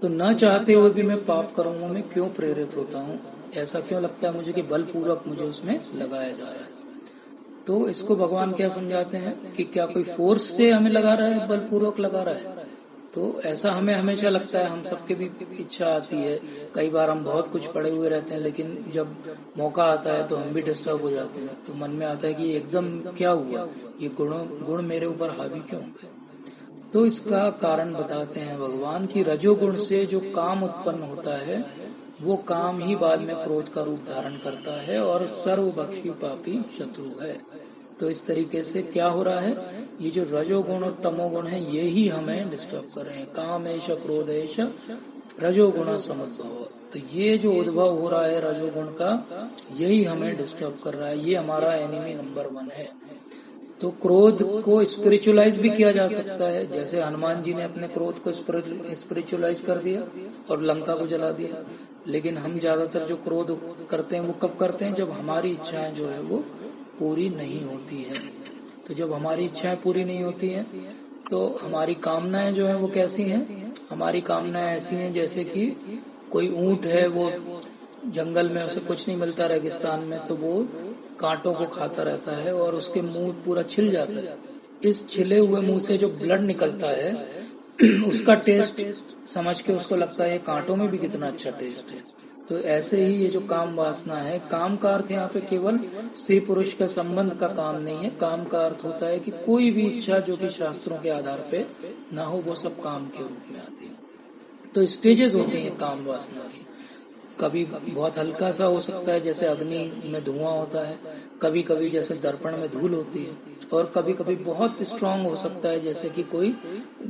तो न चाहते हुए भी मैं पाप करूंगा, मैं क्यों प्रेरित होता हूँ? ऐसा क्यों लगता है मुझे कि बलपूर्वक मुझे उसमें लगाया जा रहा है? तो इसको भगवान क्या समझाते हैं कि क्या कोई फोर्स से हमें लगा रहा है, बलपूर्वक लगा रहा है? तो ऐसा हमें हमेशा लगता है, हम सबके भी इच्छा आती है। कई बार हम बहुत कुछ पढ़े हुए रहते हैं, लेकिन जब मौका आता है तो हम भी डिस्टर्ब हो जाते हैं। तो मन में आता है कि एकदम क्या हुआ, ये गुण मेरे ऊपर हावी क्यों हो गए? तो इसका कारण बताते हैं भगवान की रजोगुण से जो काम उत्पन्न होता है, वो काम ही बाद में क्रोध का रूप धारण करता है और सर्वभक्षी पापी शत्रु है। तो इस तरीके से क्या हो रहा है, ये जो रजोगुण और तमोगुण है, ये ही हमें डिस्टर्ब कर रहे हैं। काम ऐश क्रोध ऐश रजोगुण समुद्भव। तो ये जो उद्भव हो रहा है रजोगुण का, यही हमें डिस्टर्ब कर रहा है, ये हमारा एनिमी नंबर 1 है। तो क्रोध को स्पिरिचुअलाइज भी किया जा सकता है, जैसे हनुमान जी ने अपने क्रोध को स्पिरिचुअलाइज कर दिया और लंका को जला दिया। लेकिन हम ज्यादातर जो क्रोध करते हैं वो कब करते हैं? जब हमारी इच्छाएं जो है वो पूरी नहीं होती है। तो जब हमारी इच्छाएं पूरी नहीं होती हैं तो हमारी कामनाएं जो है वो कैसी हैं? हमारी कामनाएं ऐसी हैं जैसे कि कोई ऊंट है, वो जंगल में उसे कुछ नहीं मिलता रेगिस्तान में, तो वो कांटों को खाता रहता है और उसके मुंह पूरा छिल जाता है। इस छिले हुए मुंह से जो ब्लड निकलता है उसका टेस्ट समझ के उसको लगता है कांटों में भी कितना अच्छा टेस्ट है। तो ऐसे ही ये जो काम वासना है, काम का अर्थ यहाँ पे केवल स्त्री पुरुष का संबंध का काम नहीं है। काम का अर्थ होता है कि कोई भी इच्छा जो कि शास्त्रों के आधार पे ना हो, वो सब काम के रूप में आती है। तो स्टेजेस होते हैं काम वासना की। कभी बहुत हल्का सा हो सकता है, जैसे अग्नि में धुआं होता है, कभी कभी जैसे दर्पण में धूल होती है, और कभी कभी बहुत स्ट्रांग हो सकता है, जैसे कि कोई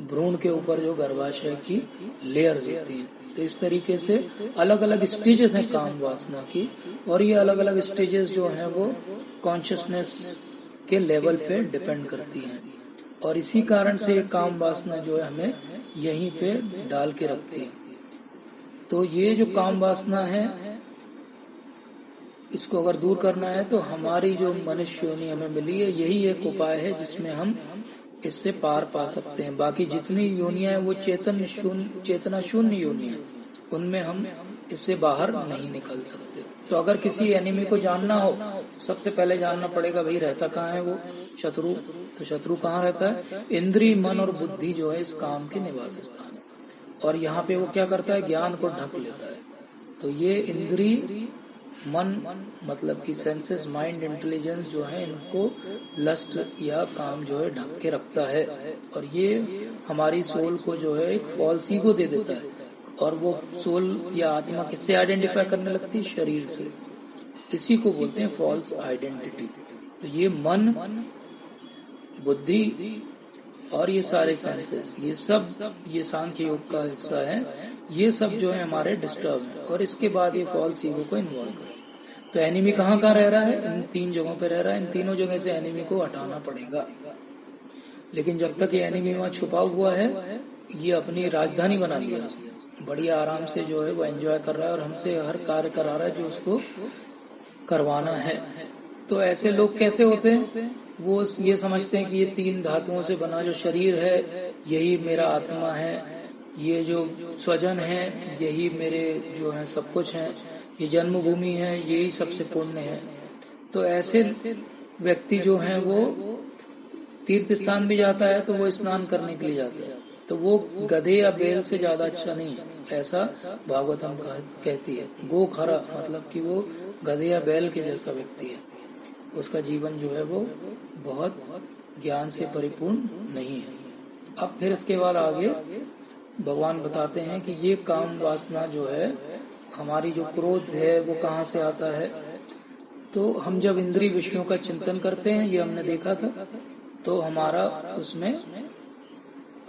भ्रूण के ऊपर जो गर्भाशय की लेयर्स होती है। तो इस तरीके से अलग अलग स्टेजेस हैं काम वासना की, और ये अलग अलग स्टेजेस जो हैं वो कॉन्शियसनेस के लेवल पे डिपेंड करती हैं, और इसी कारण से काम वासना जो है हमें यहीं पे डाल के रखती है। तो ये जो काम वासना है, इसको अगर दूर करना है तो हमारी जो मनुष्य योनि हमें मिली है, यही एक उपाय है जिसमें हम इससे पार पा सकते हैं। बाकी जितनी योनियां हैं वो चेतना शून्य योनियां, उनमें हम इससे बाहर नहीं निकल सकते। तो अगर किसी एनिमी को जानना हो, सबसे पहले जानना पड़ेगा भाई रहता कहाँ है वो शत्रु। तो शत्रु कहाँ रहता है? इंद्रिय, मन और बुद्धि जो है इस काम के निवास स्थान है, और यहाँ पे वो क्या करता है? ज्ञान को ढक लेता है। तो ये इंद्रिय मन मतलब कि सेंसेस, माइंड, इंटेलिजेंस जो है इनको लस्ट या काम जो है ढक के रखता है, और ये हमारी सोल को जो है एक फॉल्स ईगो दे देता है। और वो सोल या आत्मा किससे आइडेंटिफाई करने लगती है? शरीर से। इसी को बोलते हैं फॉल्स आइडेंटिटी। तो ये मन, बुद्धि और ये सारे सेंसेस, ये सब ये सांख्य योग का हिस्सा है, ये सब जो है हमारे डिस्टर्ब है। और इसके बाद ये फॉल्स ईगो को इन्वॉल्व कर। तो एनिमी कहाँ कहाँ रह रहा है? इन 3 जगहों पे रह रहा है। इन तीनों जगह से एनिमी को हटाना पड़ेगा। लेकिन जब तक ये एनिमी वहाँ छुपा हुआ है, ये अपनी राजधानी बना लिया, बढ़िया आराम से जो है वो एंजॉय कर रहा है और हमसे हर कार्य करा रहा है जो उसको करवाना है। तो ऐसे लोग कैसे होते हैं? वो ये समझते हैं कि ये 3 धातुओं से बना जो शरीर है यही मेरा आत्मा है, ये जो स्वजन है यही मेरे जो है सब कुछ है, ये जन्मभूमि है यही सबसे पुण्य है। तो ऐसे व्यक्ति जो हैं वो तीर्थ स्थान भी जाता है तो वो स्नान करने के लिए जाता है, तो वो गधे या बैल से ज्यादा अच्छा नहीं है, ऐसा भागवतम कहती है। गो खरा मतलब कि वो गधे या बैल के जैसा व्यक्ति है, उसका जीवन जो है वो बहुत ज्ञान से परिपूर्ण नहीं है। अब फिर इसके बाद आगे भगवान बताते हैं कि ये काम वासना जो है, हमारी जो क्रोध है वो कहाँ से आता है। तो हम जब इंद्रिय विषयों का चिंतन करते हैं, ये हमने देखा था, तो हमारा उसमें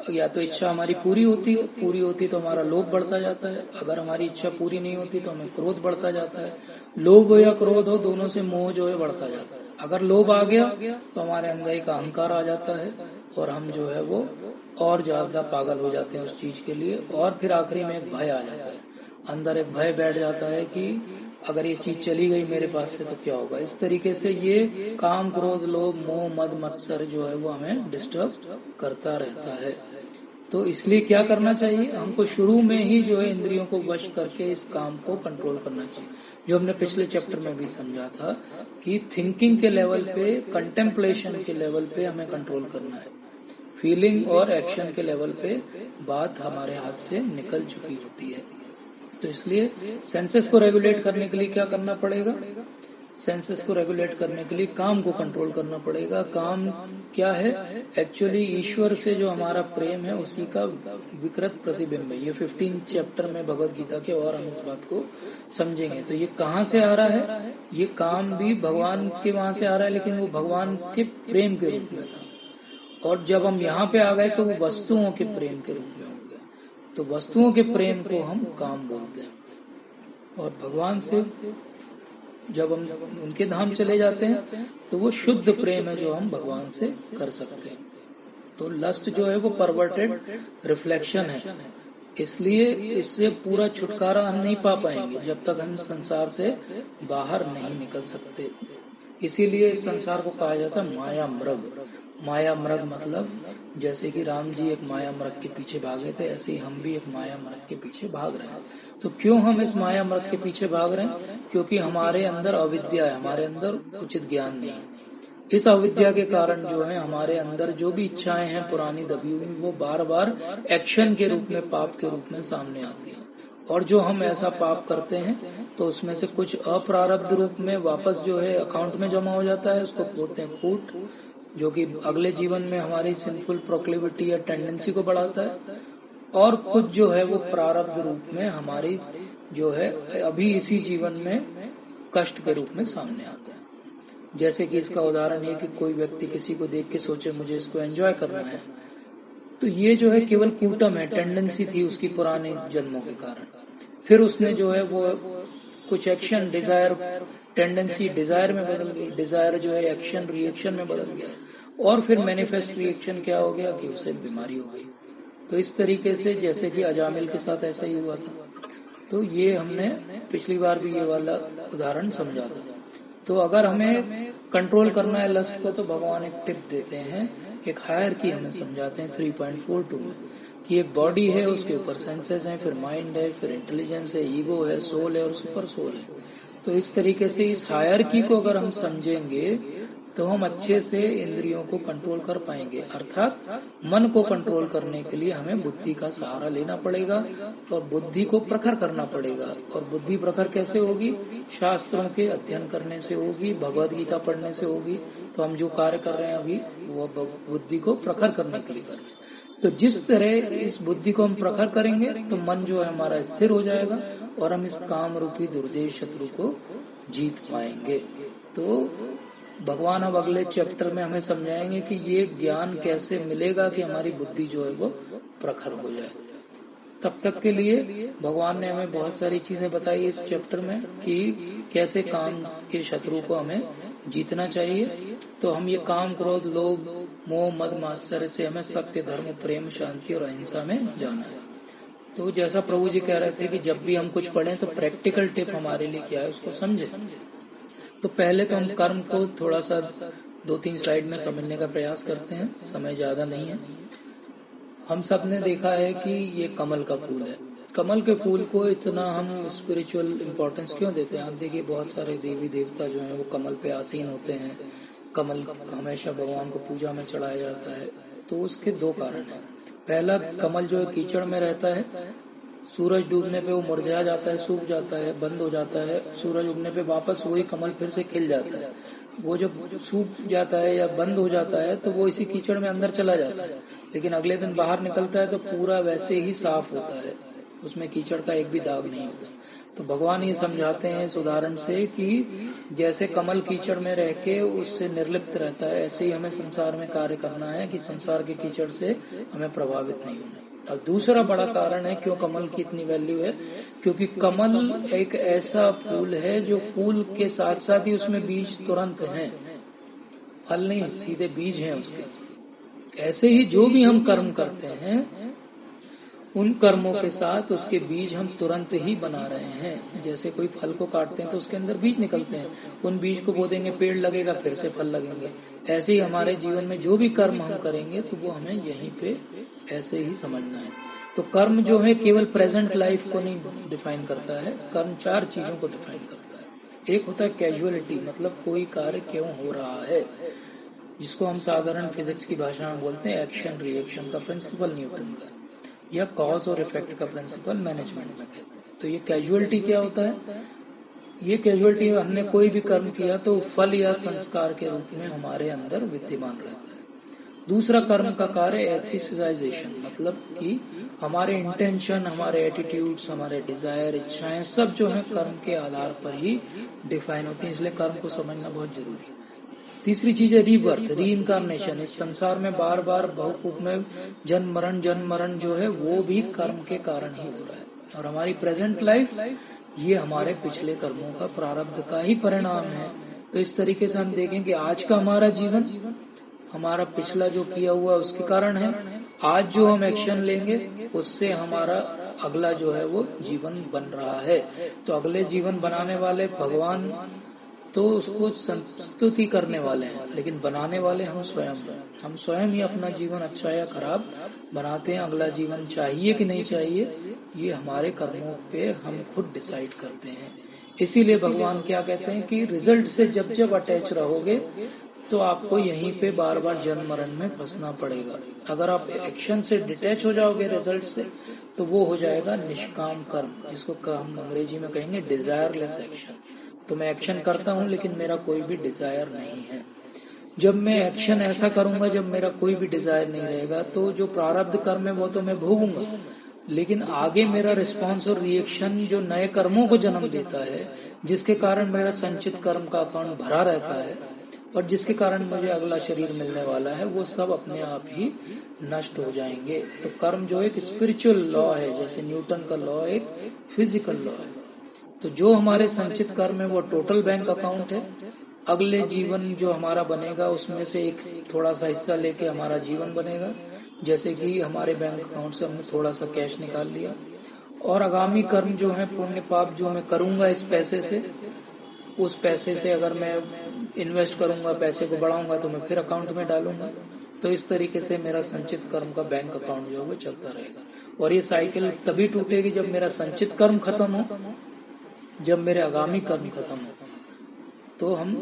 या तो इच्छा हमारी पूरी होती तो हमारा लोभ बढ़ता जाता है। अगर हमारी इच्छा पूरी नहीं होती तो हमें क्रोध बढ़ता जाता है। लोभ हो या क्रोध हो, दोनों से मोह जो है बढ़ता जाता है। अगर लोभ आ गया तो हमारे अंदर एक अहंकार आ जाता है और हम जो है वो और ज्यादा पागल हो जाते हैं उस चीज के लिए। और फिर आखिरी में एक भय आ जाता है, अंदर एक भय बैठ जाता है कि अगर ये चीज चली गई मेरे पास से तो क्या होगा। इस तरीके से ये काम, क्रोध, लोभ, मोह, मद, मत्सर जो है वो हमें डिस्टर्ब करता रहता है। तो इसलिए क्या करना चाहिए? हमको शुरू में ही जो है इंद्रियों को वश करके इस काम को कंट्रोल करना चाहिए, जो हमने पिछले चैप्टर में भी समझा था कि थिंकिंग के लेवल पे, कंटेम्पलेशन के लेवल पे हमें कंट्रोल करना है। फीलिंग और एक्शन के लेवल पे बात हमारे हाथ से निकल चुकी होती है। तो इसलिए सेंसेस को रेगुलेट करने के लिए क्या करना पड़ेगा? सेंसेस को रेगुलेट करने के लिए काम को कंट्रोल करना पड़ेगा। काम क्या है? एक्चुअली ईश्वर से जो हमारा प्रेम है उसी का विकृत प्रतिबिंब है। ये 15 चैप्टर में भगवद गीता के और हम इस बात को समझेंगे। तो ये कहाँ से आ रहा है? ये काम भी भगवान के वहां से आ रहा है, लेकिन वो भगवान के प्रेम के रूप में था। और जब हम यहाँ पे आ गए तो वो वस्तुओं के प्रेम के रूप में हो गए। तो वस्तुओं के प्रेम को हम काम बोलते हैं। और भगवान से जब हम उनके धाम चले जाते हैं तो वो शुद्ध प्रेम है जो हम भगवान से कर सकते हैं। तो लस्ट जो है वो परवर्टेड रिफ्लेक्शन है, इसलिए इससे पूरा छुटकारा हम नहीं पा पाएंगे जब तक हम संसार से बाहर नहीं निकल सकते। इसीलिए इस संसार को कहा जाता है माया मृग। माया मृग मतलब जैसे कि राम जी एक माया मृग के पीछे भागे थे, ऐसे ही हम भी एक माया मृग के पीछे भाग रहे हैं। तो क्यों हम इस माया मृग के पीछे भाग रहे हैं? क्योंकि हमारे अंदर अविद्या है, हमारे अंदर उचित ज्ञान नहीं है। इस अविद्या के कारण जो है हमारे अंदर जो भी इच्छाएं हैं पुरानी दबी हुई, वो बार बार एक्शन के रूप में, पाप के रूप में सामने आती है। और जो हम ऐसा पाप करते हैं तो उसमें से कुछ अप्रारब्ध रूप में वापस जो है अकाउंट में जमा हो जाता है, उसको बोलते हैं कूट, जो कि अगले जीवन में हमारी सिंफुल प्रोक्लिविटी या टेंडेंसी को बढ़ाता है। और कुछ जो है वो प्रारब्ध रूप में हमारी जो है अभी इसी जीवन में कष्ट के रूप में सामने आता है। जैसे कि इसका उदाहरण है कि कोई व्यक्ति किसी को देख के सोचे मुझे इसको एंजॉय करना है, तो ये जो है केवल कूटम है, टेंडेंसी थी उसकी पुराने जन्मों के कारण। फिर उसने जो है वो कुछ एक्शन, डिजायर, टेंडेंसी डिजायर में बदल गई, डिजायर जो है एक्शन, रिएक्शन में बदल गया, और फिर मैनिफेस्ट रिएक्शन क्या हो गया कि उसे बीमारी हो गई। तो इस तरीके से जैसे कि अजामिल के साथ ऐसा ही हुआ था। तो ये हमने पिछली बार भी ये वाला उदाहरण समझा था। तो अगर हमें कंट्रोल करना है लस्ट को, तो भगवान एक टिप देते हैं, एक हायरार्की हमें समझाते हैं 3.42 में, कि एक बॉडी है, उसके ऊपर सेंसेस हैं, फिर माइंड है, फिर इंटेलिजेंस है, ईगो है, सोल है और सुपर सोल है। तो इस तरीके से इस हायरार्की को अगर हम समझेंगे तो हम अच्छे से इंद्रियों को कंट्रोल कर पाएंगे। अर्थात मन को कंट्रोल करने के लिए हमें बुद्धि का सहारा लेना पड़ेगा और बुद्धि को प्रखर करना पड़ेगा। और बुद्धि प्रखर कैसे होगी? शास्त्रों के अध्ययन करने से होगी, भगवद गीता पढ़ने से होगी। तो हम जो कार्य कर रहे हैं अभी वो बुद्धि को प्रखर करने के लिए कर रहे हैं। तो जिस तरह इस बुद्धि को हम प्रखर करेंगे तो मन जो है हमारा स्थिर हो जाएगा और हम इस काम रूपी दुर्जय शत्रु को जीत पाएंगे। तो भगवान अब अगले चैप्टर में हमें समझाएंगे कि ये ज्ञान कैसे मिलेगा कि हमारी बुद्धि जो है वो प्रखर हो जाए। तब तक के लिए भगवान ने हमें बहुत सारी चीजें बताई इस चैप्टर में कि कैसे काम के शत्रु को हमें जीतना चाहिए। तो हम ये काम, क्रोध, लोभ, मोह, मद, मात्सर्य से हमें सत्य, धर्म, प्रेम, शांति और अहिंसा में जाना है। तो जैसा प्रभु जी कह रहे थे कि जब भी हम कुछ पढ़ें तो प्रैक्टिकल टिप हमारे लिए क्या है उसको समझे। तो पहले तो हम कर्म को थोड़ा सा 2-3 स्लाइड में समझने का प्रयास करते हैं, समय ज्यादा नहीं है। हम सब ने देखा है कि ये कमल का फूल है। कमल के फूल को इतना हम स्पिरिचुअल इम्पोर्टेंस क्यों देते हैं? आप देखिए बहुत सारे देवी देवता जो हैं वो कमल पे आसीन होते हैं। कमल हमेशा भगवान को पूजा में चढ़ाया जाता है। तो उसके 2 कारण हैं। पहला, कमल जो है कीचड़ में रहता है, सूरज डूबने पे वो मुरझा जाता है, सूख जाता है, बंद हो जाता है। सूरज उगने पे वापस वही कमल फिर से खिल जाता है। वो जब सूख जाता है या बंद हो जाता है तो वो इसी कीचड़ में अंदर चला जाता है, लेकिन अगले दिन बाहर निकलता है तो पूरा वैसे ही साफ होता है, उसमें कीचड़ का एक भी दाग नहीं होता। तो भगवान ये समझाते हैं इस उदाहरण से कि जैसे कमल कीचड़ में रह के उससे निर्लिप्त रहता है, ऐसे ही हमें संसार में कार्य करना है कि संसार के कीचड़ से हमें प्रभावित नहीं होना। अब दूसरा बड़ा कारण है क्यों कमल की इतनी वैल्यू है, क्योंकि कमल एक ऐसा फूल है जो फूल के साथ साथ ही उसमें बीज तुरंत हैं, फल नहीं, सीधे बीज हैं उसके। ऐसे ही जो भी हम कर्म करते हैं उन कर्मों के साथ उसके बीज हम तुरंत ही बना रहे हैं। जैसे कोई फल को काटते हैं तो उसके अंदर बीज निकलते हैं, उन बीज को बो देंगे, पेड़ लगेगा, फिर से फल लगेंगे। ऐसे ही हमारे जीवन में जो भी कर्म हम करेंगे तो वो हमें यहीं पे ऐसे ही समझना है। तो कर्म जो है केवल प्रेजेंट लाइफ को नहीं डिफाइन करता है, कर्म 4 चीजों को डिफाइन करता है। एक होता है कैजुअलिटी, मतलब कोई कार्य क्यों हो रहा है, जिसको हम साधारण फिजिक्स की भाषा में बोलते हैं एक्शन रिएक्शन का प्रिंसिपल न्यूटन का, या कॉज और इफेक्ट का प्रिंसिपल मैनेजमेंट में कहते हैं। तो ये कैजुअलिटी क्या होता है? ये कैजुअलिटी हमने कोई भी कर्म किया तो फल या संस्कार के रूप में हमारे अंदर विद्यमान रहता है। दूसरा कर्म का कार्य एथिसाइजेशन, मतलब कि हमारे इंटेंशन, हमारे एटीट्यूड्स, हमारे डिजायर, इच्छाएं सब जो है कर्म के आधार पर ही डिफाइन होती हैं, इसलिए कर्म को समझना बहुत जरूरी है। तीसरी चीज है रीबर्थ, री इनकारनेशन। इस संसार में बार बार बहुकूप में जन्म मरण जो है वो भी कर्म के कारण ही हो रहा है। और हमारी प्रेजेंट लाइफ ये हमारे पिछले कर्मों का प्रारब्ध का ही परिणाम है। तो इस तरीके से हम देखें कि आज का हमारा जीवन हमारा पिछला जो किया हुआ उसके कारण है। आज जो हम एक्शन लेंगे उससे हमारा अगला जो है वो जीवन बन रहा है। तो अगले जीवन बनाने वाले भगवान तो उसको संस्तुति करने वाले हैं, लेकिन बनाने वाले हम स्वयं हैं। हम स्वयं ही अपना जीवन अच्छा या खराब बनाते हैं। अगला जीवन चाहिए कि नहीं चाहिए ये हमारे कर्मों पे हम खुद डिसाइड करते हैं। इसीलिए भगवान क्या कहते हैं कि रिजल्ट से जब जब अटैच रहोगे तो आपको यहीं पे बार बार जन्म मरण में फंसना पड़ेगा। अगर आप एक्शन से डिटैच हो जाओगे रिजल्ट से तो वो हो जाएगा निष्काम कर्म, जिसको हम अंग्रेजी में कहेंगे डिजायरलेस एक्शन। तो मैं एक्शन करता हूँ लेकिन मेरा कोई भी डिजायर नहीं है। जब मैं एक्शन ऐसा करूंगा जब मेरा कोई भी डिजायर नहीं रहेगा तो जो प्रारब्ध कर्म है वो तो मैं भोगूंगा, लेकिन आगे मेरा रिस्पॉन्स और रिएक्शन जो नए कर्मों को जन्म देता है, जिसके कारण मेरा संचित कर्म का अकाउंट भरा रहता है और जिसके कारण मुझे अगला शरीर मिलने वाला है, वो सब अपने आप ही नष्ट हो जाएंगे। तो कर्म जो एक स्पिरिचुअल लॉ है, जैसे न्यूटन का लॉ एक फिजिकल लॉ है। तो जो हमारे संचित कर्म है वो टोटल बैंक अकाउंट है। अगले जीवन जो हमारा बनेगा उसमें से एक थोड़ा सा हिस्सा लेके हमारा जीवन बनेगा। जैसे कि हमारे बैंक अकाउंट से हमने थोड़ा सा कैश निकाल लिया, और आगामी कर्म जो है पुण्य पाप जो मैं करूंगा इस पैसे से, उस पैसे से अगर मैं इन्वेस्ट करूंगा, पैसे को बढ़ाऊंगा तो मैं फिर अकाउंट में डालूंगा। तो इस तरीके से मेरा संचित कर्म का बैंक अकाउंट जो है वो चलता रहेगा। और ये साइकिल तभी टूटेगी जब मेरा संचित कर्म खत्म हो, जब मेरे आगामी कर्म खत्म हो। तो हम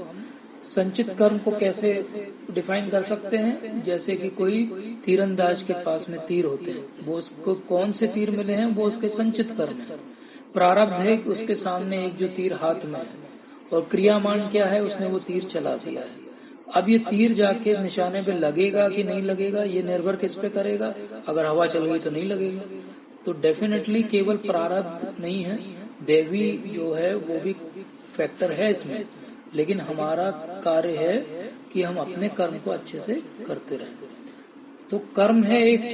संचित कर्म को कैसे डिफाइन कर सकते हैं? जैसे कि कोई तीरंदाज के पास में तीर होते हैं, वो उसको कौन से तीर मिले हैं, वो उसके संचित कर्म है। प्रारब्ध है कि उसके सामने एक जो तीर हाथ में है, और क्रियामान क्या है, उसने वो तीर चला दिया है। अब ये तीर जाके निशाने पे लगेगा कि नहीं लगेगा, ये निर्भर किस पे करेगा? अगर हवा चल गई तो नहीं लगेगा। तो डेफिनेटली केवल प्रारब्ध नहीं है, देवी जो है वो भी फैक्टर है इसमें, लेकिन हमारा कार्य है कि हम अपने कर्म को अच्छे से करते रहें। तो कर्म है एक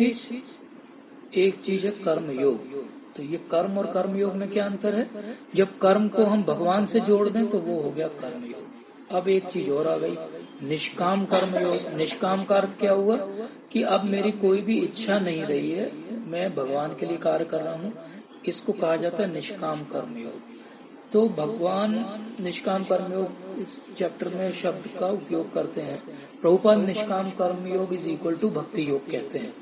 चीज है कर्म योग। तो ये कर्म और कर्म योग में क्या अंतर है? जब कर्म को हम भगवान से जोड़ दें तो वो हो गया कर्म योग। अब एक चीज और आ गई, निष्काम कर्म योग। निष्काम का अर्थ क्या हुआ कि अब मेरी कोई भी इच्छा नहीं रही है, मैं भगवान के लिए कार्य कर रहा हूँ, इसको कहा जाता है निष्काम कर्म योग। तो भगवान निष्काम कर्म योग इस चैप्टर में शब्द का उपयोग करते हैं। प्रभुपाद निष्काम कर्म योग इज इक्वल टू भक्ति योग कहते हैं।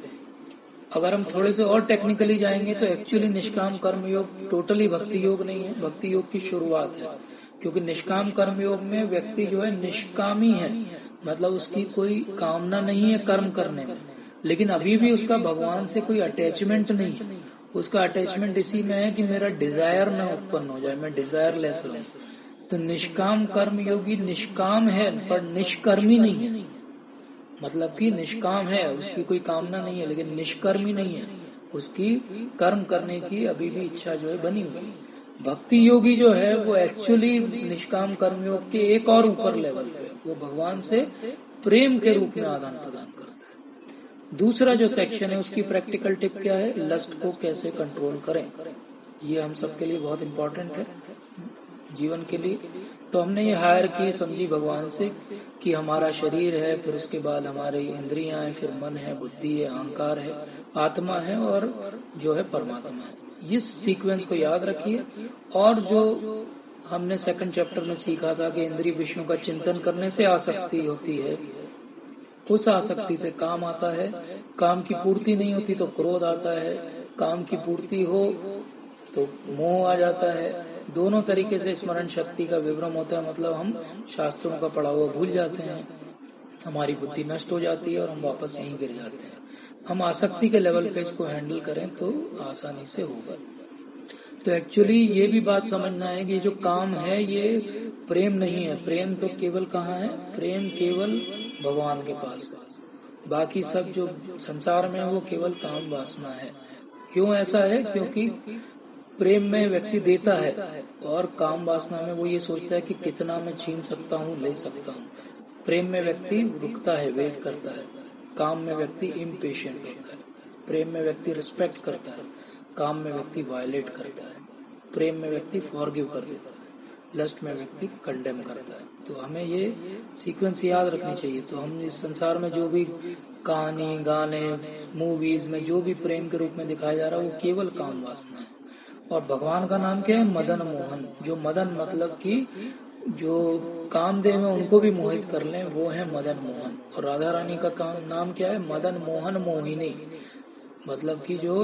अगर हम थोड़े से और टेक्निकली जाएंगे तो एक्चुअली निष्काम कर्म योग टोटली भक्ति योग नहीं है, भक्ति योग की शुरुआत है। क्योंकि निष्काम कर्म योग में व्यक्ति जो है निष्कामी है, मतलब उसकी कोई कामना नहीं है कर्म करने में, लेकिन अभी भी उसका भगवान से कोई अटैचमेंट नहीं है। उसका अटैचमेंट इसी में है कि मेरा डिजायर न उत्पन्न हो जाए, मैं डिजायरलेस रहूं। तो निष्काम कर्म योगी निष्काम है पर निष्कर्मी नहीं है। मतलब कि निष्काम है, उसकी कोई कामना नहीं है, लेकिन निष्कर्मी नहीं है, उसकी कर्म करने की अभी भी इच्छा जो है बनी हुई। भक्ति योगी जो है वो एक्चुअली निष्काम कर्म योग के एक और ऊपर लेवल पे, वो भगवान से प्रेम के रूप में आदान प्रदान करता है। दूसरा जो सेक्शन है उसकी प्रैक्टिकल टिप क्या है? लस्ट को कैसे कंट्रोल करें। ये हम सबके लिए बहुत इम्पोर्टेंट है जीवन के लिए। तो हमने ये हायर की समझी भगवान से कि हमारा शरीर है, फिर उसके बाद हमारे इंद्रियां हैं, फिर मन है, बुद्धि है, अहंकार है, आत्मा है और जो है परमात्मा है। इस सीक्वेंस को याद रखिए। और जो हमने सेकंड चैप्टर में सीखा था कि इंद्रिय विषयों का चिंतन करने से आसक्ति होती है, उस आसक्ति से काम आता है। काम की पूर्ति नहीं होती तो क्रोध आता है, काम की पूर्ति हो तो मोह आ जाता है। दोनों तरीके से स्मरण शक्ति का विभ्रम होता है, मतलब हम शास्त्रों का पढ़ा हुआ भूल जाते हैं, हमारी बुद्धि नष्ट हो जाती है और हम वापस यहीं गिर जाते हैं। हम आसक्ति के लेवल पे इसको हैंडल करें तो आसानी से होगा। तो एक्चुअली ये भी बात समझना है कि जो काम है ये प्रेम नहीं है। प्रेम तो केवल कहाँ है? प्रेम केवल भगवान के पास है। बाकी सब जो संसार में है वो केवल काम वासना है। क्यों ऐसा है? क्योंकि प्रेम में व्यक्ति देता है और काम वासना में वो ये सोचता है कि कितना मैं छीन सकता हूँ, ले सकता हूँ। प्रेम में व्यक्ति रुकता है, वेट करता है। काम में व्यक्ति इम्पेशेंट होता है। प्रेम में व्यक्ति रिस्पेक्ट करता है, काम में व्यक्ति वायलेट करता है। प्रेम में व्यक्ति फॉरगिव कर देता है, लस्ट में व्यक्ति कंडेम करता है। तो हमें ये सीक्वेंस याद रखनी चाहिए। तो हम इस संसार में जो भी कहानी, गाने, मूवीज में जो भी प्रेम के रूप में दिखाया जा रहा है वो केवल काम वासना है। और भगवान का नाम क्या है? मदन मोहन। जो मदन मतलब कि जो कामदेव में उनको भी मोहित कर लें वो है मदन मोहन। और राधा रानी का नाम क्या है? मदन मोहन मोहिनी। मतलब कि जो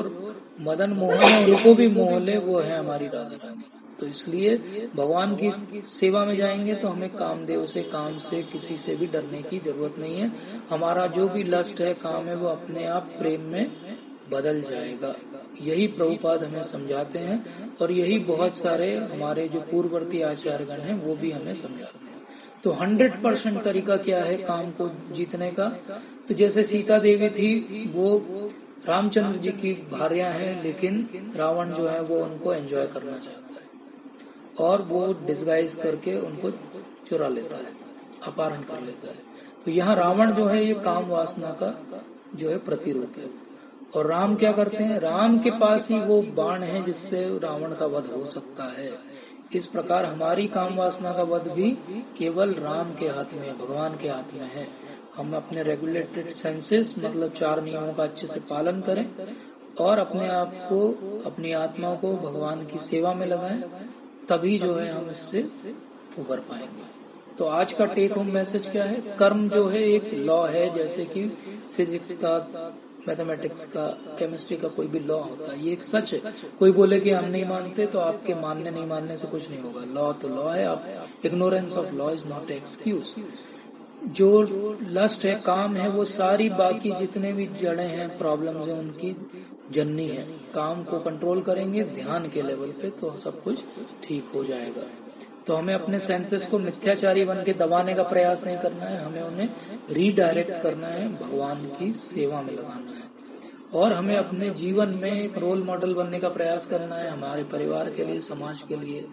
मदन मोहन है उनको भी मोह ले वो है हमारी राधा रानी। तो इसलिए भगवान की सेवा में जाएंगे तो हमें कामदेव से, काम से, किसी से भी डरने की जरूरत नहीं है। हमारा जो भी लस्ट है, काम है, वो अपने आप प्रेम में बदल जाएगा। यही प्रभुपाद हमें समझाते हैं और यही बहुत सारे हमारे जो पूर्ववर्ती आचार्यगण हैं वो भी हमें समझाते हैं। तो 100% तरीका क्या है काम को जीतने का? तो जैसे सीता देवी थी, वो रामचंद्र जी की भार्या है, लेकिन रावण जो है वो उनको एंजॉय करना चाहता है और वो डिस्गाइज करके उनको चुरा लेता है, अपहरण कर लेता है। तो यहाँ रावण जो है ये काम वासना का जो है प्रतिरूप है। और राम क्या करते हैं? राम के पास ही वो बाण है जिससे रावण का वध हो सकता है। इस प्रकार हमारी काम वासना का वध भी केवल राम के हाथ में, भगवान के हाथ में है। हम अपने रेगुलेटेड सेंसेस मतलब 4 नियमों का अच्छे से पालन करें और अपने आप को, अपनी आत्मा को भगवान की सेवा में लगाएं, तभी जो है हम इससे उबर पाएंगे। तो आज का टेक होम मैसेज क्या है? कर्म जो है एक लॉ है, जैसे कि फिजिक्स का मैथमेटिक्स का, केमिस्ट्री का कोई भी लॉ होता है, ये एक सच है। कोई बोले कि हम नहीं मानते, तो आपके मानने नहीं मानने से कुछ नहीं होगा। लॉ तो लॉ है। आप ignorance of law is not excuse. जो लस्ट है, काम है, वो सारी बाकी जितने भी जड़ें हैं, प्रॉब्लम्स हैं, उनकी जननी है। काम को कंट्रोल करेंगे ध्यान के लेवल पे तो सब कुछ ठीक हो जाएगा। तो हमें अपने सेंसेस को मिथ्याचारी बन के दबाने का प्रयास नहीं करना है, हमें उन्हें रीडायरेक्ट करना है, भगवान की सेवा में लगाना है। और हमें अपने जीवन में एक रोल मॉडल बनने का प्रयास करना है, हमारे परिवार के लिए, समाज के लिए,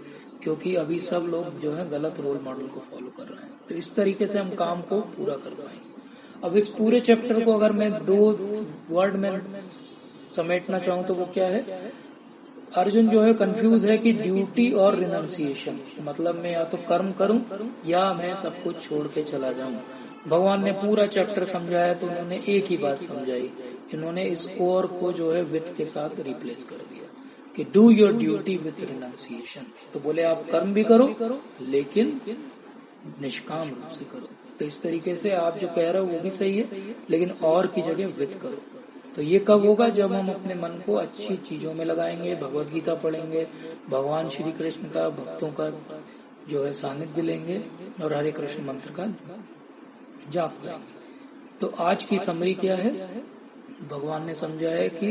क्योंकि अभी सब लोग जो है गलत रोल मॉडल को फॉलो कर रहे हैं। तो इस तरीके से हम काम को पूरा कर पाएंगे। अब इस पूरे चैप्टर को अगर मैं 2 वर्ड में समेटना चाहूँ तो वो क्या है? अर्जुन जो है कंफ्यूज है कि ड्यूटी और रिनंसिएशन, मतलब मैं या तो कर्म करूं या मैं सब कुछ छोड़ के चला जाऊं। भगवान ने पूरा चैप्टर समझाया तो उन्होंने एक ही बात समझाई, इन्होंने इस और को जो है विथ के साथ रिप्लेस कर दिया कि do your duty with renunciation. तो बोले आप कर्म भी करो लेकिन निष्काम रूप से करो। तो इस तरीके से आप जो कह रहे हो वो भी सही है, लेकिन और की जगह विथ करो। तो ये कब होगा? जब हम अपने मन को अच्छी चीजों में लगाएंगे, भगवत गीता पढ़ेंगे, भगवान श्री कृष्ण का, भक्तों का जो है सानिध्य लेंगे और हरे कृष्ण मंत्र का जाप करेंगे। तो आज की समरी क्या है? भगवान ने समझाया कि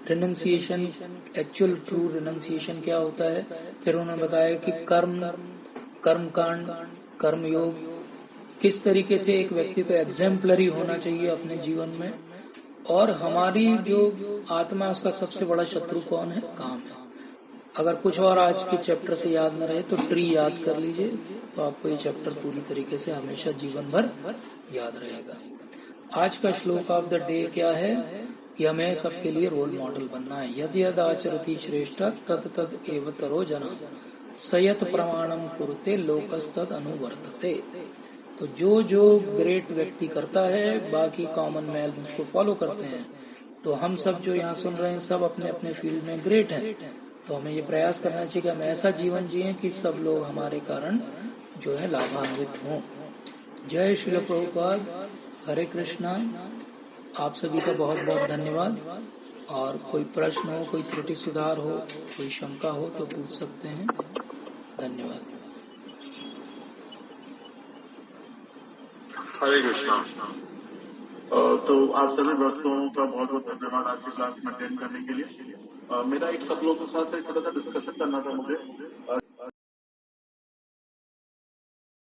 रिनंसिएशन, एक्चुअल ट्रू रिनंसिएशन क्या होता है। फिर उन्होंने बताया कि कर्मकांड, कर्मयोग, किस तरीके से एक व्यक्ति को एग्जाम्पलरी होना चाहिए अपने जीवन में। और हमारी जो आत्मा है उसका सबसे बड़ा शत्रु कौन है? काम है। अगर कुछ और आज के चैप्टर से याद न रहे तो ट्री याद कर लीजिए, तो आपको ये चैप्टर पूरी तरीके से हमेशा जीवन भर याद रहेगा। आज का श्लोक ऑफ द डे क्या है? कि हमें सबके लिए रोल मॉडल बनना है। यदि यद आचरति श्रेष्ठ तद तद एवतरो जना सयत प्रमाणम कुरुते लोकस्तद अनुवर्तते। तो जो जो ग्रेट व्यक्ति करता है, बाकी कॉमन मैन उसको फॉलो करते हैं। तो हम सब जो यहाँ सुन रहे हैं सब अपने अपने फील्ड में ग्रेट हैं। तो हमें ये प्रयास करना चाहिए कि हम ऐसा जीवन जिए कि सब लोग हमारे कारण जो है लाभान्वित हों। जय श्री प्रभुपाद। हरे कृष्णा। आप सभी का बहुत बहुत धन्यवाद। और कोई प्रश्न हो, कोई त्रुटि सुधार हो, कोई शंका हो तो पूछ सकते हैं। धन्यवाद। हरे कृष्णा। तो आप सभी भक्तों का बहुत बहुत धन्यवाद आज की क्लास में अटेंड करने के लिए। मेरा एक सब लोगों के साथ एक छोटा सा डिस्कशन करना था मुझे।